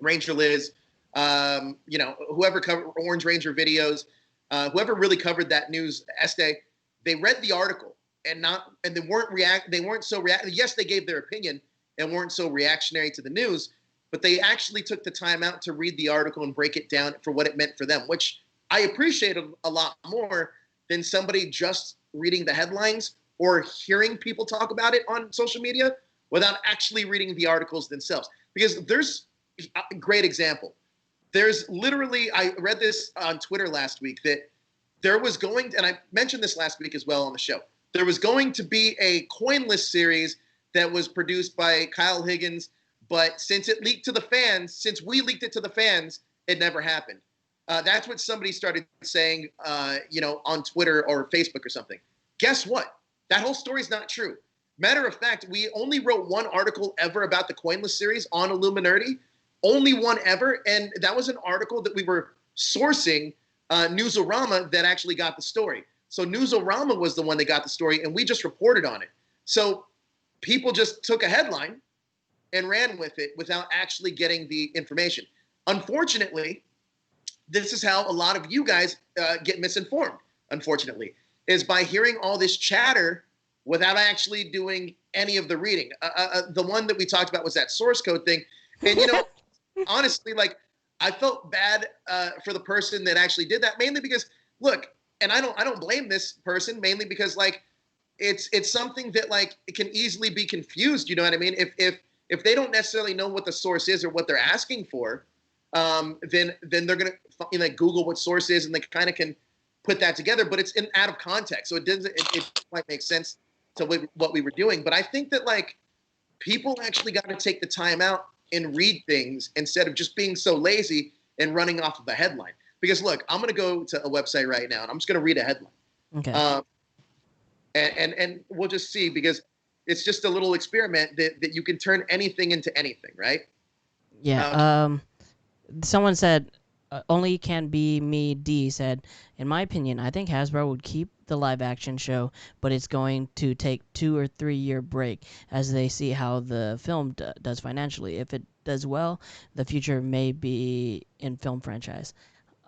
Ranger Liz, whoever covered Orange Ranger videos, whoever really covered that news, Este, they read the article and they weren't so react. Yes, they gave their opinion and weren't so reactionary to the news, but they actually took the time out to read the article and break it down for what it meant for them, which I appreciated a lot more than somebody just reading the headlines or hearing people talk about it on social media without actually reading the articles themselves. Because there's a great example. There's literally, I read this on Twitter last week, that there was going to, and I mentioned this last week as well on the show, there was going to be a coinless series that was produced by Kyle Higgins, but since it leaked to the fans, since we leaked it to the fans, it never happened. That's what somebody started saying, on Twitter or Facebook or something. Guess what? That whole story is not true. Matter of fact, we only wrote one article ever about the Coinless series on Illuminerdi, only one ever, and that was an article that we were sourcing Newsarama that actually got the story. So Newsarama was the one that got the story, and we just reported on it. So people just took a headline and ran with it without actually getting the information. Unfortunately, this is how a lot of you guys get misinformed, unfortunately, is by hearing all this chatter without actually doing any of the reading. The one that we talked about was that source code thing. And, you know, honestly, like, I felt bad for the person that actually did that, mainly because, look, and I don't blame this person, mainly because, like, it's something that, like, it can easily be confused, you know what I mean? If they don't necessarily know what the source is or what they're asking for, then they're gonna Google what source is, and they kind of can put that together. But it's out of context, so it quite makes sense to what we were doing. But I think that, like, people actually got to take the time out and read things instead of just being so lazy and running off of a headline. Because look, I'm gonna go to a website right now and I'm just gonna read a headline. Okay. And we'll just see, because it's just a little experiment that you can turn anything into anything, right? Yeah. Someone said, only can be me. D said, in my opinion, I think Hasbro would keep the live action show, but it's going to take 2 or 3 year break as they see how the film does financially. If it does well, the future may be in film franchise.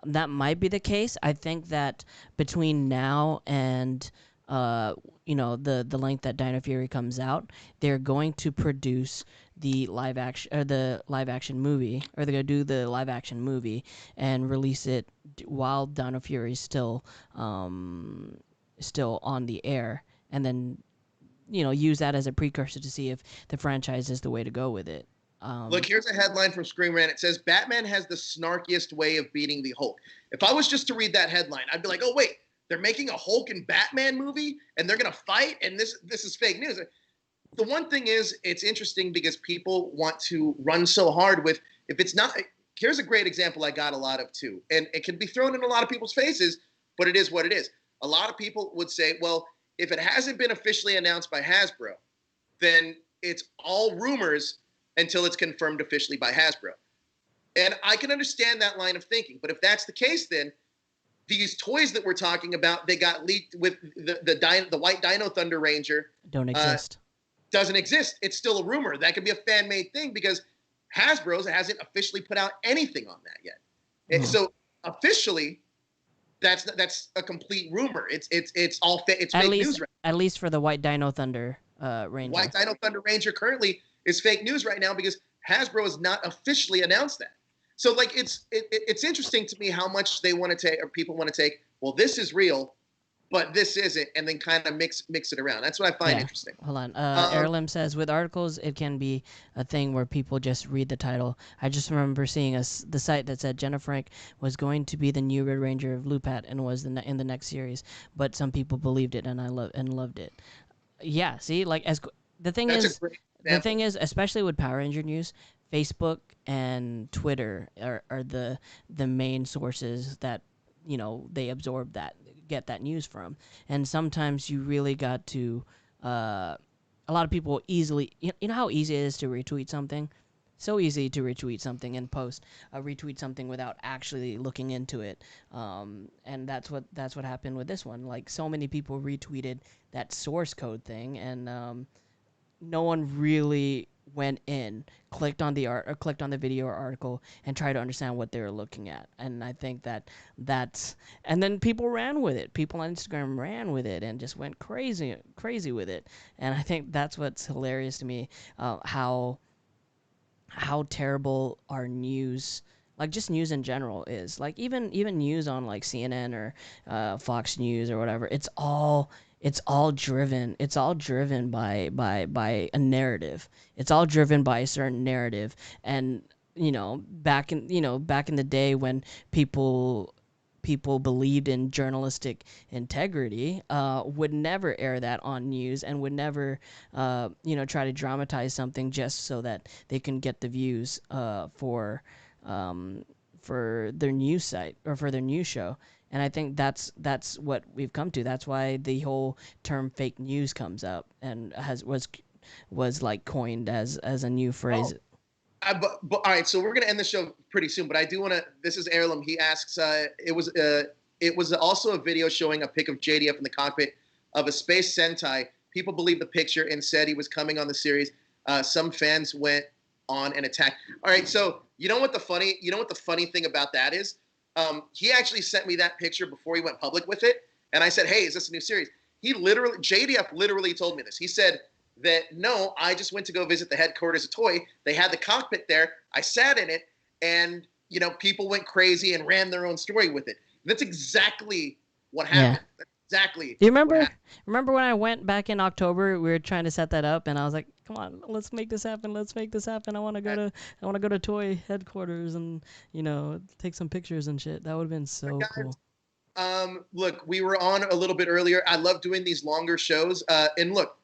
That might be the case. I think that between now and the length that Dino Fury comes out, they're going to produce the live action movie, or they're gonna do the live action movie and release it while Dino Fury is still on the air, and then use that as a precursor to see if the franchise is the way to go with it. Look, here's a headline from Screen Rant. It says, Batman has the snarkiest way of beating the Hulk. If I was just to read that headline, I'd be like, oh, wait, they're making a Hulk and Batman movie and they're going to fight, and this is fake news. The one thing is, it's interesting because people want to run so hard with, if it's not, here's a great example I got a lot of too, and it can be thrown in a lot of people's faces, but it is what it is. A lot of people would say, well, if it hasn't been officially announced by Hasbro, then it's all rumors until it's confirmed officially by Hasbro. And I can understand that line of thinking. But if that's the case, then these toys that we're talking about, they got leaked with the white Dino Thunder Ranger. Don't exist. Doesn't exist. It's still a rumor. That could be a fan-made thing because Hasbro hasn't officially put out anything on that yet. And so officially, that's a complete rumor. It's fake news right now. At least for the white Dino Thunder Ranger. White Dino Thunder Ranger currently is fake news right now because Hasbro has not officially announced that. So, like, it's interesting to me how much they want to take, or people want to take, well, this is real, but this isn't, and then kind of mix it around. That's what I find interesting. Hold on. Erlim says, with articles, it can be a thing where people just read the title. I just remember seeing the site that said Jenna Frank was going to be the new Red Ranger of Lupat and was in the next series, but some people believed it, and loved it. Yeah, see, like, the thing is, especially with Power Ranger news, Facebook and Twitter are the main sources that they absorb get that news from. And sometimes you really got to a lot of people easily, you know how easy it is to retweet something. So easy to retweet something and retweet something without actually looking into it. And that's what happened with this one. Like, so many people retweeted that source code thing, and no one really went in, clicked on the video or article, and tried to understand what they were looking at. And I think and then people ran with it. People on Instagram ran with it and just went crazy with it. And I think that's what's hilarious to me, how terrible our news, like just news in general, is. Like even news on like CNN or Fox News or whatever, it's all driven by a narrative. It's all driven by a certain narrative. And back in the day when people believed in journalistic integrity, would never air that on news, and would never try to dramatize something just so that they can get the views for their news site or for their news show. And I think that's what we've come to. That's why the whole term fake news comes up and was like coined as a new phrase. But all right, so we're gonna end the show pretty soon. But I do want to. This is Heirloom. He asks. It was also a video showing a pic of JDF in the cockpit of a space Sentai. People believed the picture and said he was coming on the series. Some fans went on and attacked. All right, so you know what the funny thing about that is? He actually sent me that picture before he went public with it, and I said, "Hey, is this a new series?" JDF literally told me this. He said that no, I just went to go visit the headquarters of Toy. They had the cockpit there. I sat in it, and people went crazy and ran their own story with it. That's exactly what happened. Yeah. That's exactly. Do you remember when I went back in October? We were trying to set that up, and I was like, "Come on, let's make this happen. Let's make this happen. I want to go to Toy headquarters and take some pictures and shit. That would have been so cool." Look, we were on a little bit earlier. I love doing these longer shows. And look,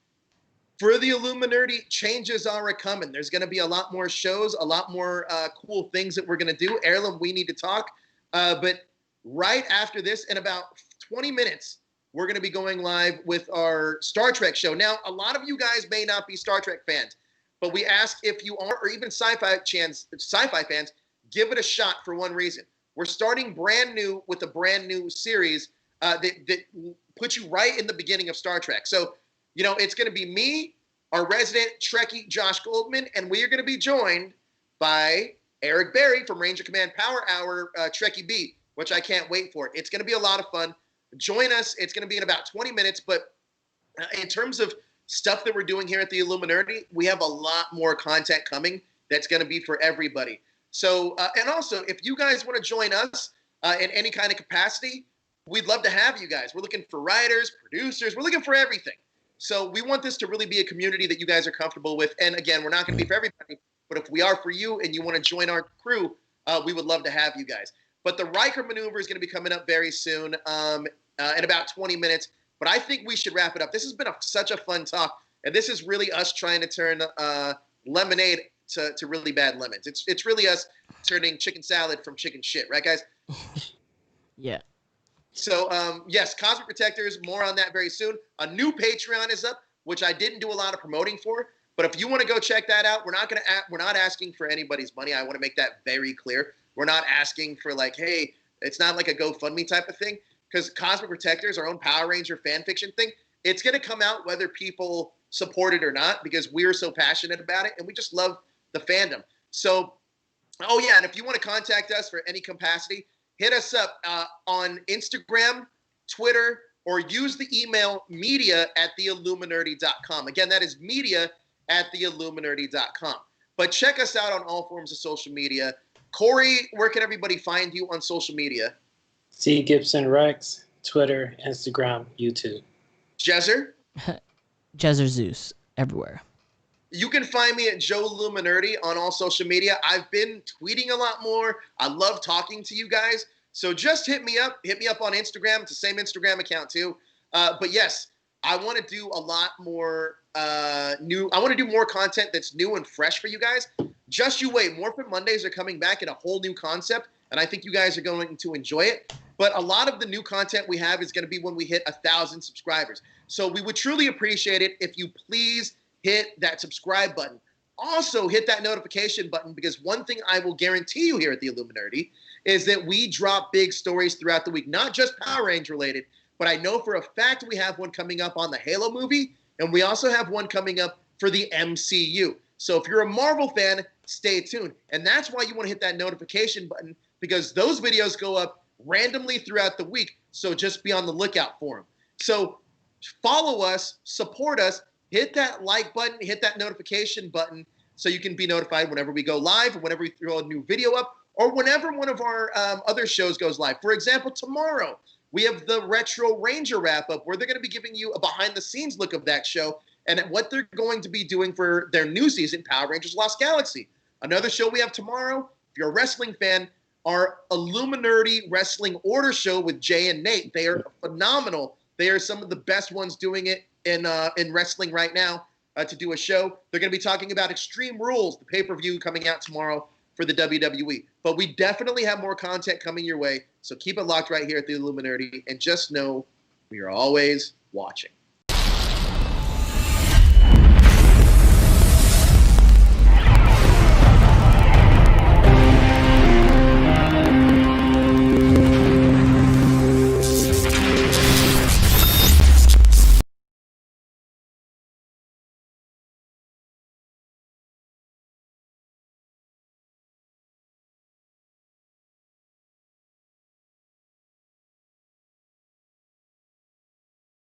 for the Illuminerdi, changes are coming. There's going to be a lot more shows, a lot more cool things that we're going to do. Heirloom, we need to talk. But right after this, in about 20 minutes, we're going to be going live with our Star Trek show. Now, a lot of you guys may not be Star Trek fans, but we ask if you are, or even sci-fi fans, give it a shot for one reason. We're starting brand new with a brand new series that puts you right in the beginning of Star Trek. So, it's going to be me, our resident Trekkie, Josh Goldman, and we are going to be joined by Eric Berry from Ranger Command Power Hour Trekkie B, which I can't wait for. It's going to be a lot of fun. Join us. It's going to be in about 20 minutes. But in terms of stuff that we're doing here at the Illuminerdi, we have a lot more content coming that's going to be for everybody. So, and also, if you guys want to join us in any kind of capacity, we'd love to have you guys. We're looking for writers, producers. We're looking for everything. So we want this to really be a community that you guys are comfortable with. And again, we're not going to be for everybody, but if we are for you and you want to join our crew, we would love to have you guys. But the Riker maneuver is going to be coming up very soon in about 20 minutes. But I think we should wrap it up. This has been such a fun talk. And this is really us trying to turn lemonade to really bad lemons. It's really us turning chicken salad from chicken shit. Right, guys? Yeah. So, yes, Cosmic Protectors, more on that very soon. A new Patreon is up, which I didn't do a lot of promoting for. But if you want to go check that out, we're not asking for anybody's money. I want to make that very clear. We're not asking for hey, it's not like a GoFundMe type of thing. Because Cosmic Protectors, our own Power Ranger fan fiction thing, it's going to come out whether people support it or not, because we're so passionate about it and we just love the fandom. So, oh yeah, and if you want to contact us for any capacity, hit us up on Instagram, Twitter, or use the email media@theilluminerdi.com. Again, that is media@theilluminerdi.com. But check us out on all forms of social media. Corey, where can everybody find you on social media? C. Gibson Rex, Twitter, Instagram, YouTube. Jezzer? Jezzer Zeus, everywhere. You can find me at Joe Illuminerdi on all social media. I've been tweeting a lot more. I love talking to you guys. So just hit me up. Hit me up on Instagram. It's the same Instagram account too. But yes, I want to do a lot more new. I want to do more content that's new and fresh for you guys. Just you wait. Morphin Mondays are coming back in a whole new concept, and I think you guys are going to enjoy it. But a lot of the new content we have is going to be when we hit 1,000 subscribers. So we would truly appreciate it if you please hit that subscribe button. Also, hit that notification button, because one thing I will guarantee you here at the Illuminerdi is that we drop big stories throughout the week, not just Power Rangers related, but I know for a fact we have one coming up on the Halo movie, and we also have one coming up for the MCU. So if you're a Marvel fan, stay tuned. And that's why you want to hit that notification button, because those videos go up randomly throughout the week. So just be on the lookout for them. So follow us, support us, hit that like button, hit that notification button so you can be notified whenever we go live or whenever we throw a new video up or whenever one of our other shows goes live. For example, tomorrow we have the Retro Ranger wrap-up where they're going to be giving you a behind-the-scenes look of that show and at what they're going to be doing for their new season, Power Rangers Lost Galaxy. Another show we have tomorrow, if you're a wrestling fan, our Illuminerdi Wrestling Order show with Jay and Nate. They are phenomenal. They are some of the best ones doing it in wrestling right now to do a show. They're going to be talking about Extreme Rules, the pay-per-view coming out tomorrow for the WWE. But we definitely have more content coming your way, so keep it locked right here at the Illuminerdi, and just know we are always watching.